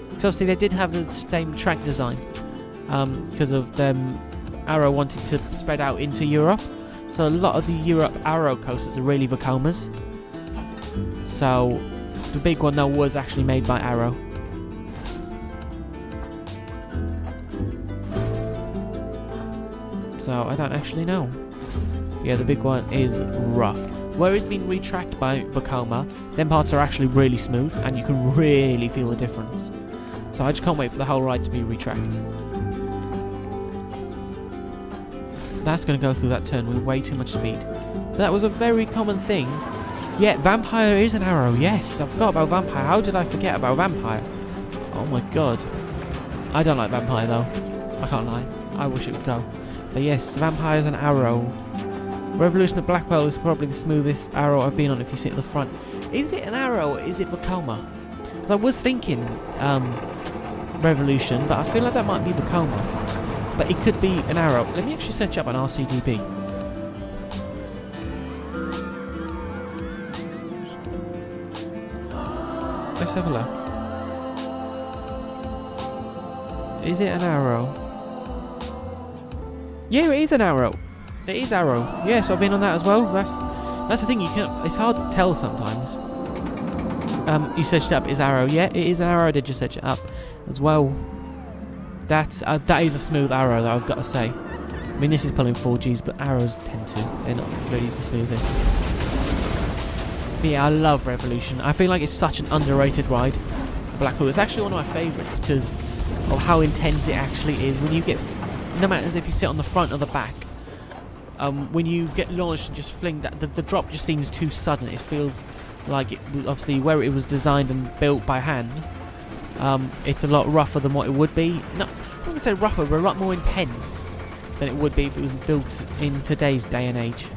Because obviously they did have the same track design. Because of them. Arrow wanted to spread out into Europe, so a lot of the Europe Arrow coasters are really Vekomas. So the big one though was actually made by Arrow. So I don't actually know. Yeah, the big one is rough. Where it's been retracked by Vekoma, them parts are actually really smooth and you can really feel the difference. So I just can't wait for the whole ride to be retracked. That's going to go through that turn with way too much speed. That was a very common thing. Yeah, Vampire is an arrow. Yes, I forgot about Vampire. How did I forget about Vampire? Oh my god. I don't like Vampire though. I can't lie. I wish it would go. But yes, Vampire is an arrow. Revolution of Blackwell is probably the smoothest arrow I've been on if you sit at the front. Is it an arrow or is it Vekoma? Because I was thinking Revolution, but I feel like that might be Vekoma. But it could be an arrow. Let me actually search up on RCDB. Let's have a look. Is it an arrow? Yeah, it is an arrow. It is arrow. Yes, I've been on that as well. That's the thing. It's hard to tell sometimes. You searched it up. Is arrow? Yeah, it is an arrow. I did just search it up as well. That is a smooth arrow, though, I've got to say. I mean, this is pulling 4Gs, but arrows tend to. They're not really the smoothest. But yeah, I love Revolution. I feel like it's such an underrated ride. Blackpool. It's actually one of my favourites because of how intense it actually is. When you get, no matter if you sit on the front or the back, when you get launched and just fling that, the drop just seems too sudden. It feels like it was obviously where it was designed and built by hand. It's a lot rougher than what it would be. No, I wouldn't say rougher, but a lot more intense than it would be if it was built in today's day and age.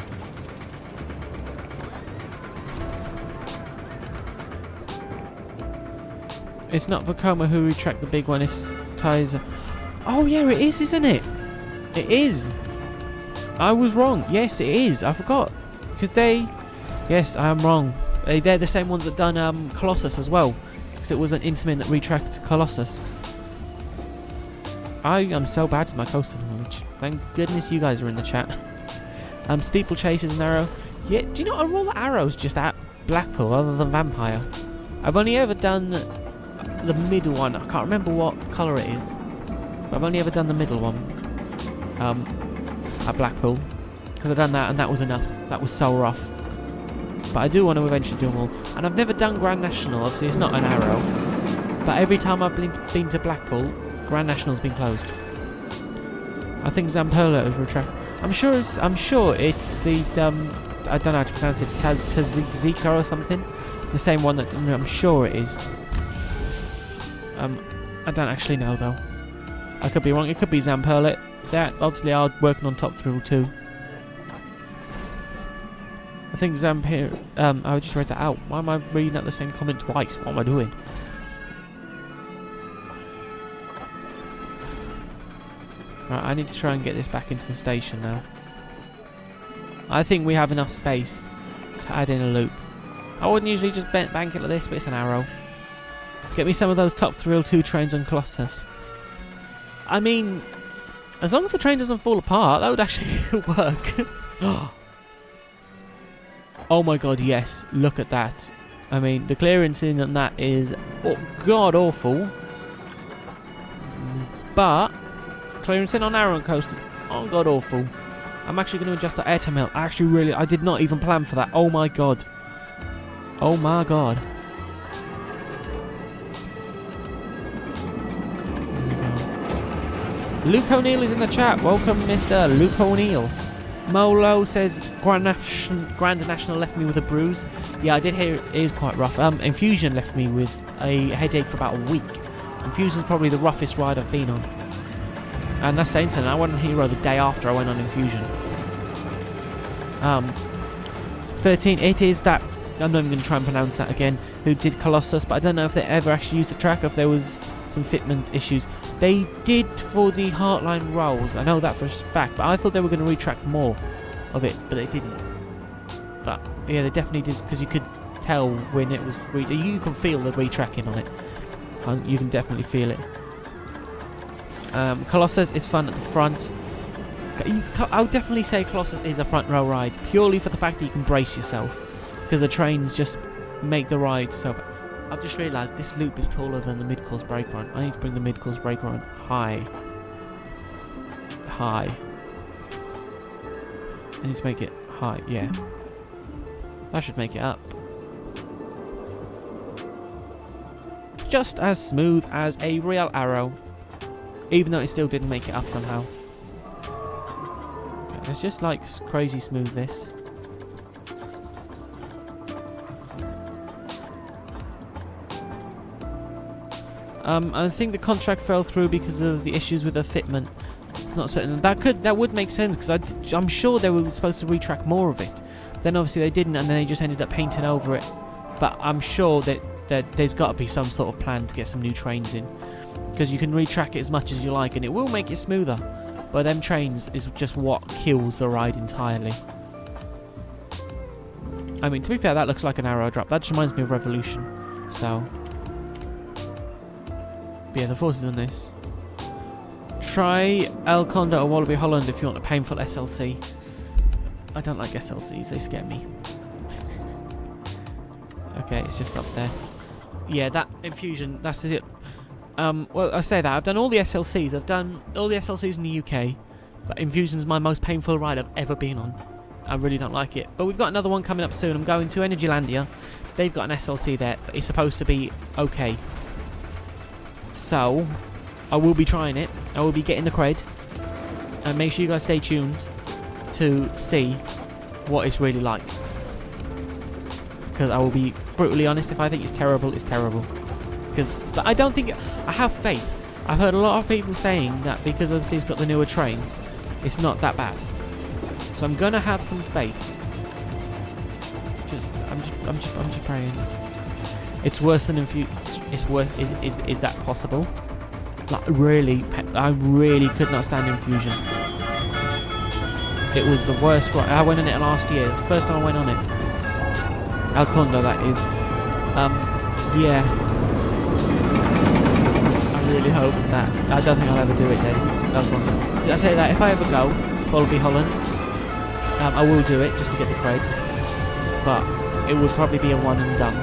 It's not Vekoma who retract the big one, it's Tizer. Oh yeah, it is, isn't it? It is. I was wrong. Yes, it is. I forgot. Because they... Yes, I am wrong. They're the same ones that done Colossus as well. Because it was an Intamin that retracked Colossus. I am so bad at my coaster knowledge. Thank goodness you guys are in the chat. Steeplechase is an arrow. Yeah, do you know, I roll arrows just at Blackpool other than Vampire. I've only ever done the middle one. I can't remember what colour it is. But I've only ever done the middle one. At Blackpool. Because I've done that and that was enough. That was so rough. But I do want to eventually do them all. And I've never done Grand National. Obviously it's not an arrow. But every time I've been to Blackpool, Grand National's been closed. I think Zamperla is retracted. I'm sure it's the I don't know how to pronounce it, Tazika or something. The same one that I'm sure it is. I don't actually know though. I could be wrong. It could be Zamperla. That obviously are working on Top Thrill too. I think Zampir. I just read that out. Why am I reading out the same comment twice? What am I doing? Right, I need to try and get this back into the station now. I think we have enough space to add in a loop. I wouldn't usually just bank it like this, but it's an arrow. Get me some of those Top Thrill 2 trains on Colossus. I mean, as long as the train doesn't fall apart, that would actually work. Oh my god, yes. Look at that. I mean, the clearance in on that is god awful. But clearance in on Arrow coasters, oh god awful. I'm actually going to adjust the air to melt. I did not even plan for that. Oh my god. Oh my god. Luke O'Neill is in the chat. Welcome, Mr. Luke O'Neill. Molo says Grand National left me with a bruise. Yeah, I did hear it is quite rough. Infusion left me with a headache for about a week. Infusion's probably the roughest ride I've been on. And that's saying something. I went on Hero the day after I went on Infusion. 13, it is that, I'm not even going to try and pronounce that again, who did Colossus, but I don't know if they ever actually used the track, or if there was some fitment issues. They did for the Heartline rolls, I know that for a fact, but I thought they were going to retrack more of it, but they didn't. But yeah, they definitely did, because you could tell when it was, you can feel the retracking on it. You can definitely feel it. Colossus is fun at the front. I would definitely say Colossus is a front row ride, purely for the fact that you can brace yourself, because the trains just make the ride so. I've just realised this loop is taller than the mid-course brake run. I need to bring the mid-course brake run high. I need to make it high, yeah. That should make it up. Just as smooth as a real arrow. Even though it still didn't make it up somehow. Okay, let's just like crazy smooth this. I think the contract fell through because of the issues with the fitment. Not certain. That would make sense, because I'm sure they were supposed to retrack more of it. Then obviously they didn't, and then they just ended up painting over it. But I'm sure that there's got to be some sort of plan to get some new trains in, because you can retrack it as much as you like, and it will make it smoother. But them trains is just what kills the ride entirely. I mean, to be fair, that looks like an arrow drop. That just reminds me of Revolution. So. Yeah, the forces on this. Try El Condor or Wallaby Holland if you want a painful SLC. I don't like SLCs, they scare me. Okay, it's just up there. Yeah, that Infusion, that's it. Well, I say that, I've done all the SLCs. I've done all the SLCs in the UK. But Infusion's my most painful ride I've ever been on. I really don't like it. But we've got another one coming up soon. I'm going to Energylandia. They've got an SLC there, but it's supposed to be okay. So, I will be trying it. I will be getting the cred. And make sure you guys stay tuned to see what it's really like. Because I will be brutally honest, if I think it's terrible, it's terrible. Because I don't think... I have faith. I've heard a lot of people saying that because obviously it's got the newer trains, it's not that bad. So I'm gonna have some faith. I'm just praying. It's worse than Infusion. It's worse. Is that possible? Like really, I really could not stand Infusion. It was the worst ride. I went on it last year. The first time I went on it. El Condo, that is. Yeah. I really hope that. I don't think I'll ever do it then. El Condo. Did I say that? If I ever go, it'll be Holland. I will do it just to get the cred, but it would probably be a one and done.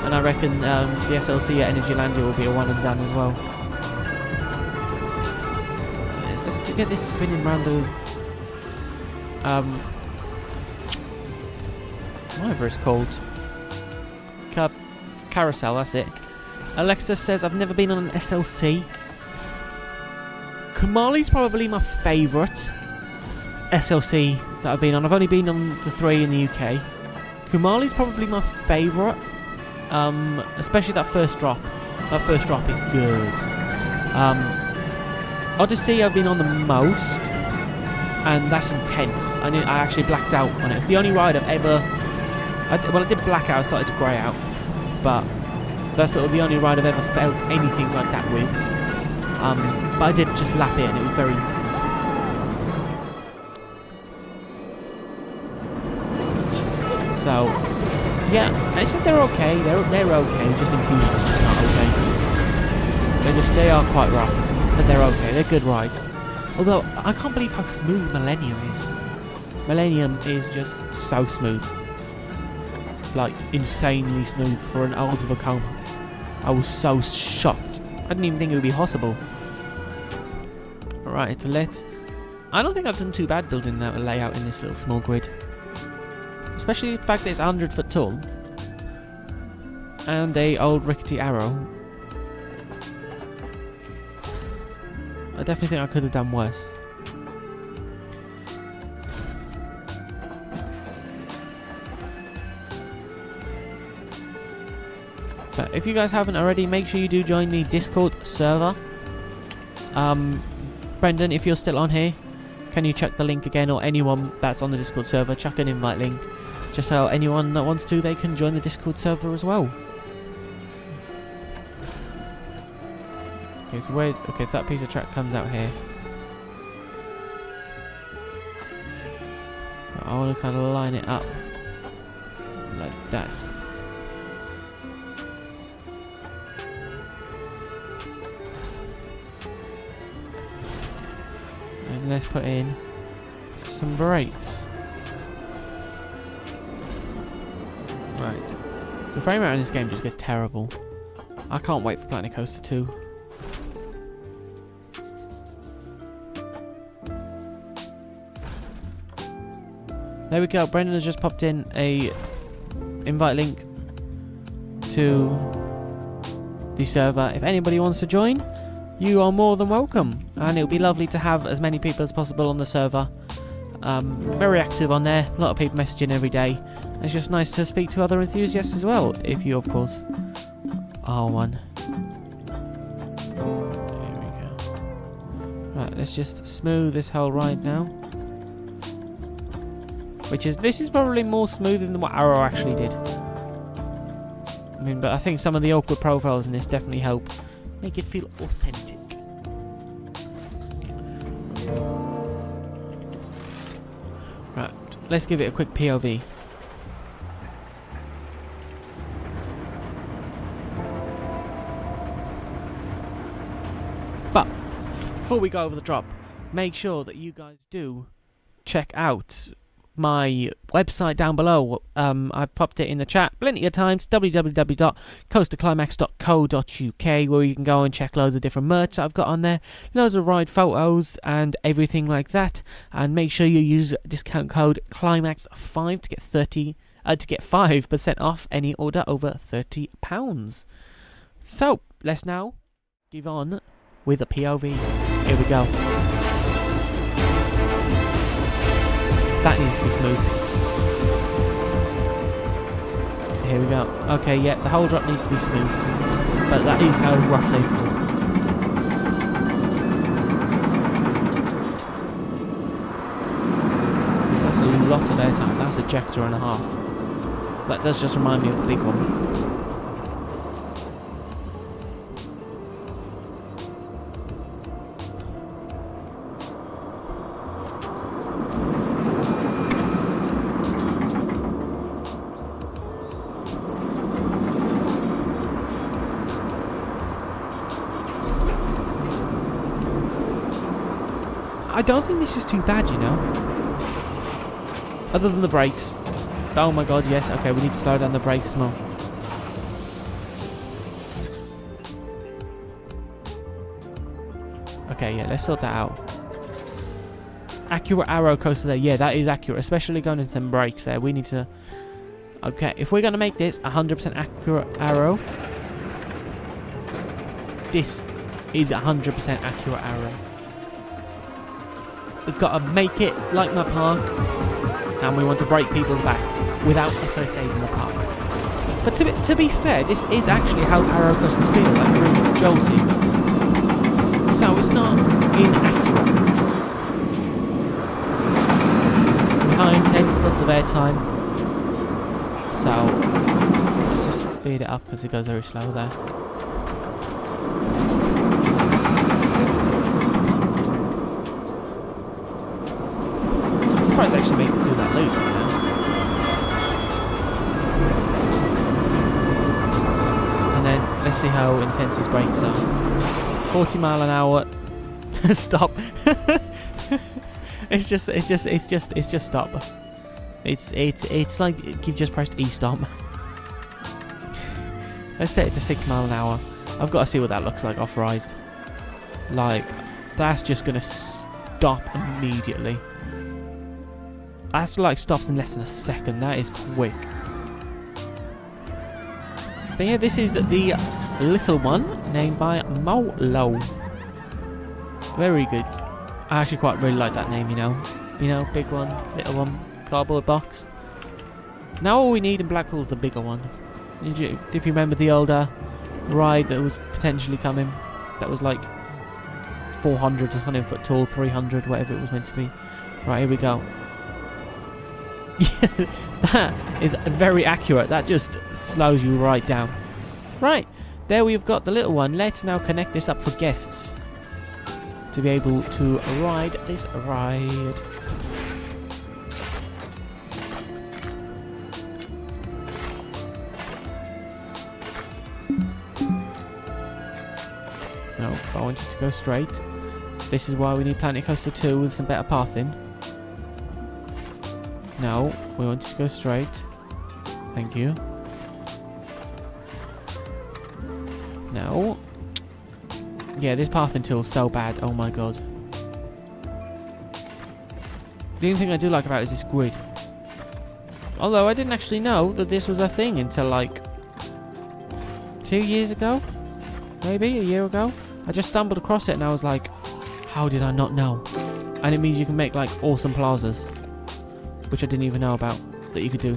And I reckon the SLC at Energylandia will be a one and done as well. Let's get this spinning round the whatever it's called, carousel. That's it. Alexa says I've never been on an SLC. Kumali's probably my favourite SLC that I've been on. I've only been on the 3 in the UK. Kumali's probably my favourite, especially that first drop. That first drop is good. Odyssey I've been on the most, and that's intense. I actually blacked out on it. It's the only ride I've ever... well, I did black out, I started to grey out, but that's sort of the only ride I've ever felt anything like that with. But I did just lap it, and it was very intense. So, yeah, I said they're okay. They're okay. Just Infusion's just not okay. They are quite rough, but they're okay. They're good rides. Although I can't believe how smooth Millennium is. Millennium is just so smooth, like insanely smooth for an old Vekoma. I was so shocked. I didn't even think it would be possible. Right, I don't think I've done too bad building that layout in this little small grid. Especially the fact that it's 100 foot tall. And a old rickety arrow. I definitely think I could have done worse. But if you guys haven't already, make sure you do join the Discord server. Brendan, if you're still on here, can you check the link again, or anyone that's on the Discord server, chuck an invite link. Just so anyone that wants to, they can join the Discord server as well. Okay, so that piece of track comes out here. So I want to kind of line it up like that. And let's put in some brakes. Right. The frame rate in this game just gets terrible. I can't wait for Planet Coaster 2. There we go. Brendan has just popped in a invite link to the server. If anybody wants to join, you are more than welcome. And it would be lovely to have as many people as possible on the server. Very active on there. A lot of people messaging every day. It's just nice to speak to other enthusiasts as well, if you, of course, are one. There we go. Right, let's just smooth this whole ride now. This is probably more smooth than what Arrow actually did. I mean, but I think some of the awkward profiles in this definitely help make it feel authentic. Right, let's give it a quick POV. But before we go over the drop, make sure that you guys do check out my website down below. I've popped it in the chat plenty of times, www.coasterclimax.co.uk, where you can go and check loads of different merch I've got on there, loads of ride photos and everything like that. And make sure you use discount code CLIMAX5 to get 5% off any order over £30. So let's now give on with a POV. Here we go. That needs to be smooth. Here we go. Okay, yeah, the whole drop needs to be smooth. But that is how rough they fall. That's a lot of airtime. That's a ejector and a half. That does just remind me of the big one. I don't think this is too bad, you know. Other than the brakes. Oh my god, yes. Okay, we need to slow down the brakes more. Okay, yeah, let's sort that out. Accurate arrow coaster there. Yeah, that is accurate. Especially going into them brakes there. We need to... Okay, if we're going to make this 100% accurate arrow... This is 100% accurate arrow. We've got to make it like my park, and we want to break people's backs without a first aid in the park. But to be fair, this is actually how arrow coasters feel, like really jolty. So it's not inaccurate. High intense, lots of airtime. So let's just speed it up because it goes very slow there. It actually makes it do that loop, you know? And then let's see how intense his brakes are. 40 mile an hour. Stop. It's just stop. It's like you've just pressed E-stop. Let's set it to 6 mile an hour. I've got to see what that looks like off ride. Like, that's just gonna stop immediately. That's like stops in less than a second. That is quick. But yeah, this is the little one named by Molo. Very good. I actually quite really like that name, you know. You know, big one, little one, cardboard box. Now all we need in Blackpool is the bigger one. If you remember the older ride that was potentially coming, that was like 400 or something foot tall, 300, whatever it was meant to be. Right, here we go. Yeah, that is very accurate. That just slows you right down. Right, there we've got the little one. Let's now connect this up for guests to be able to ride this ride. No, I want you to go straight. This is why we need Planet Coaster 2 with some better pathing. No, we want you to go straight. Thank you. No. Yeah, this pathing tool is so bad. Oh my god. The only thing I do like about it is this grid. Although I didn't actually know that this was a thing until like 2 years ago. Maybe a year ago. I just stumbled across it and I was like, how did I not know? And it means you can make like awesome plazas, which I didn't even know about that you could do.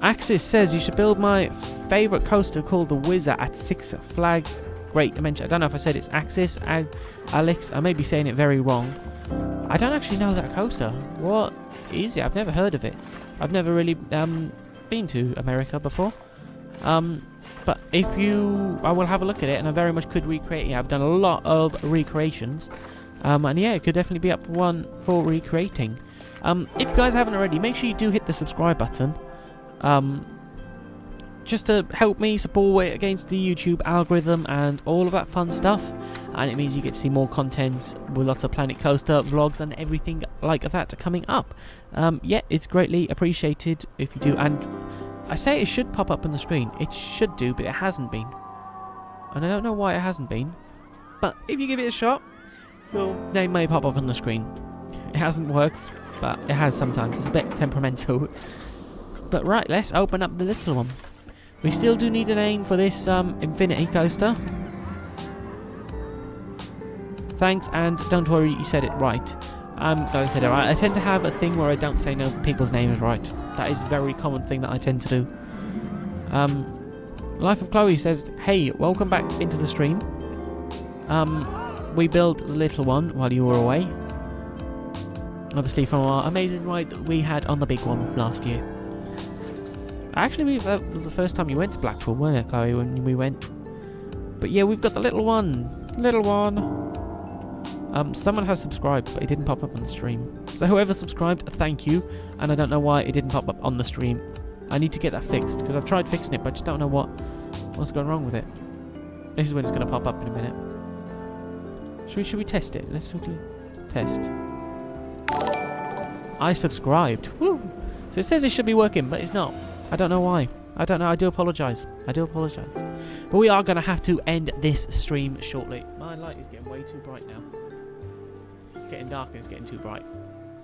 Axis says you should build my favourite coaster called the Whizzer at Six Flags Great Adventure. I don't know if I said it's Axis, Alex. I may be saying it very wrong. I don't actually know that coaster. What is it? I've never heard of it. I've never really been to America before. But if you... I will have a look at it, and I very much could recreate it. I've done a lot of recreations. And yeah, it could definitely be up for recreating. If you guys haven't already, make sure you do hit the subscribe button. Just to help me support it against the YouTube algorithm and all of that fun stuff. and it means you get to see more content with lots of Planet Coaster vlogs and everything like that coming up. Yeah, it's greatly appreciated if you do, and I say it should pop up on the screen. It should do, but it hasn't been, and I don't know why it hasn't been, but if you give it a shot, your name may pop up on the screen. It hasn't worked, but it has sometimes. It's a bit temperamental. But right, let's open up the little one. We still do need a name for this infinity coaster. Thanks, and don't worry, you said it right. I'm going to say it right. I tend to have a thing where I don't say no people's names right. That is a very common thing that I tend to do. Life of Chloe says, hey, welcome back into the stream. We built the little one while you were away. Obviously from our amazing ride that we had on the big one last year. Actually, that was the first time you went to Blackpool, weren't it, Chloe, when we went? But yeah, we've got the little one. Little one. Someone has subscribed, but it didn't pop up on the stream. So whoever subscribed, thank you. And I don't know why it didn't pop up on the stream. I need to get that fixed, because I've tried fixing it, but I just don't know what's going wrong with it. This is when it's going to pop up in a minute. Should we test it? Let's quickly test. I subscribed. Woo! So it says it should be working, but it's not. I don't know why. I don't know. I do apologise. I do apologise. But we are going to have to end this stream shortly. My light is getting way too bright now. It's getting dark and it's getting too bright.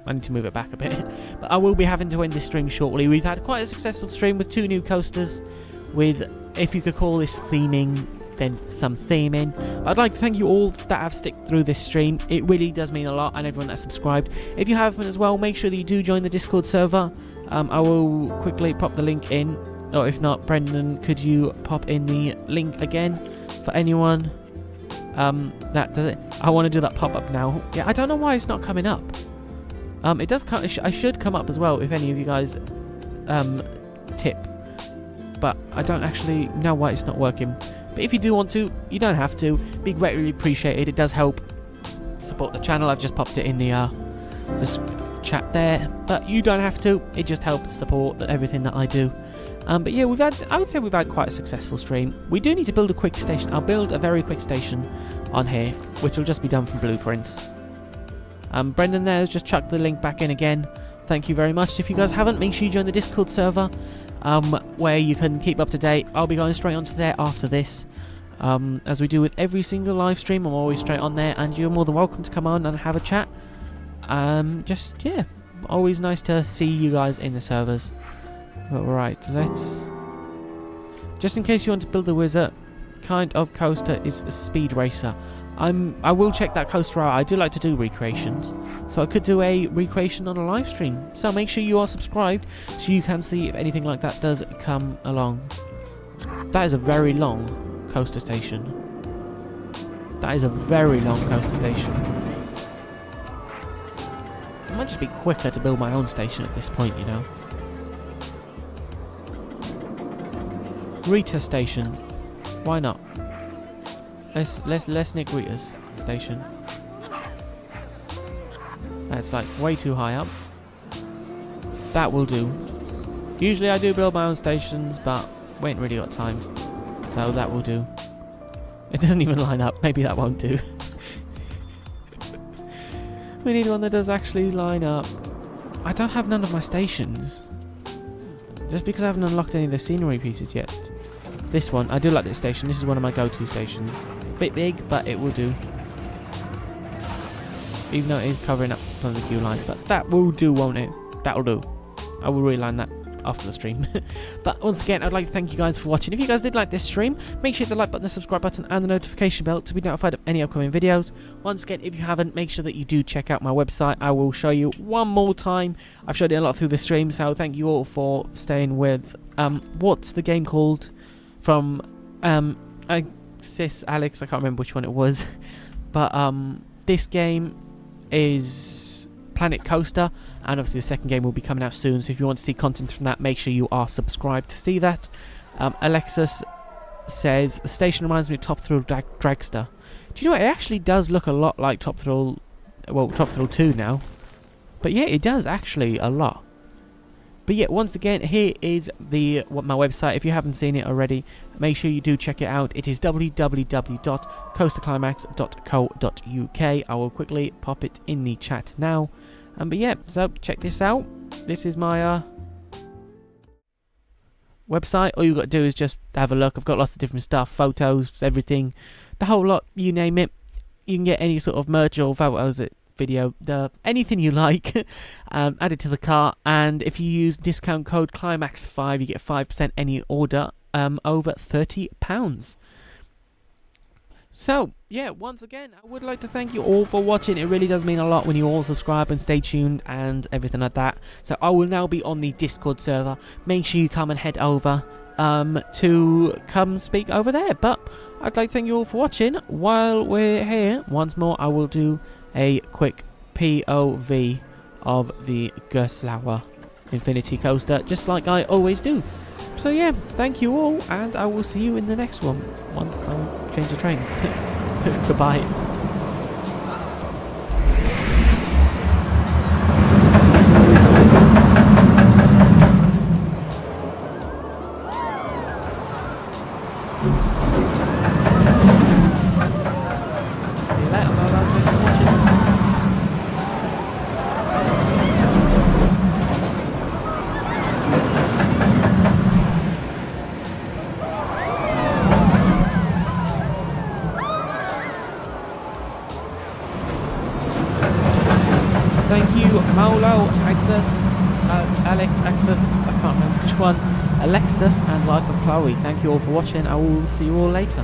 I need to move it back a bit. But I will be having to end this stream shortly. We've had quite a successful stream with 2 new coasters. With, if you could call this theming, then some theming. I'd like to thank you all that have stuck through this stream. It really does mean a lot, and everyone that's subscribed. If you haven't as well, make sure that you do join the Discord server. I will quickly pop the link in, or if not, Brendan, could you pop in the link again for anyone that does it? I want to do that pop-up now. Yeah, I don't know why it's not coming up. It does come. I should come up as well if any of you guys tip, but I don't actually know why it's not working. But if you do want to, you don't have to. Be greatly appreciated. It does help support the channel. I've just popped it in the chat there, but you don't have to. It just helps support everything that I do. But yeah, I would say we've had quite a successful stream. We do need to build a quick station. I'll build a very quick station on here, which will just be done from blueprints. Brendan there has just chucked the link back in again. Thank you very much. If you guys haven't, make sure you join the Discord server, where you can keep up to date. I'll be going straight onto there after this. As we do with every single live stream, I'm always straight on there, and you're more than welcome to come on and have a chat. Just, yeah, always nice to see you guys in the servers. Right, let's... Just in case you want to build a wizard, kind of coaster is a speed racer. I will check that coaster out. I do like to do recreations, so I could do a recreation on a live stream. So make sure you are subscribed so you can see if anything like that does come along. That is a very long coaster station. That is a very long coaster station. It might just be quicker to build my own station at this point, you know. Rita station. Why not? Let's nick Rita's station. That's like way too high up. That will do. Usually I do build my own stations, but we ain't really got time. So that will do. It doesn't even line up. Maybe that won't do. We need one that does actually line up. I don't have none of my stations. Just because I haven't unlocked any of the scenery pieces yet. This one, I do like this station. This is one of my go-to stations. Bit big, but it will do. Even though it is covering up some of the queue lines. But that will do, won't it? That'll do. I will reline that after the stream. But once again, I'd like to thank you guys for watching. If you guys did like this stream, make sure you hit the like button, the subscribe button, and the notification bell to be notified of any upcoming videos. Once again, if you haven't, make sure that you do check out my website. I will show you one more time. I've showed it a lot through the stream, so thank you all for staying with what's the game called from Sis Alex. I can't remember which one it was. But this game is Planet Coaster, and obviously the second game will be coming out soon, so if you want to see content from that, make sure you are subscribed to see that. Alexis says the station reminds me of Top Thrill Dragster. Do you know what? It actually does look a lot like Top Thrill, well, Top Thrill 2 now. But yeah, it does actually a lot. But yeah, once again, here is my website. If you haven't seen it already, make sure you do check it out. It is www.coasterclimax.co.uk. I will quickly pop it in the chat now. But yeah, so check this out. This is my website. All you've got to do is just have a look. I've got lots of different stuff, photos, everything, the whole lot, you name it. You can get any sort of merch or photos, video, anything you like, add it to the cart. And if you use discount code CLIMAX5, you get 5% any order over £30. So yeah, once again, I would like to thank you all for watching. It really does mean a lot when you all subscribe and stay tuned and everything like that. So I will now be on the Discord server. Make sure you come and head over to come speak over there. But I'd like to thank you all for watching. While we're here, once more, I will do a quick POV of the Gerstlauer Infinity Coaster, just like I always do. So yeah, thank you all, and I will see you in the next one once I change the train. Goodbye. See you later, bye bye, thanks for watching. Thank you, Molo, Axis, Alex, Axis, I can't remember which one, Alexis, and Life of Chloe. Thank you all for watching. I will see you all later.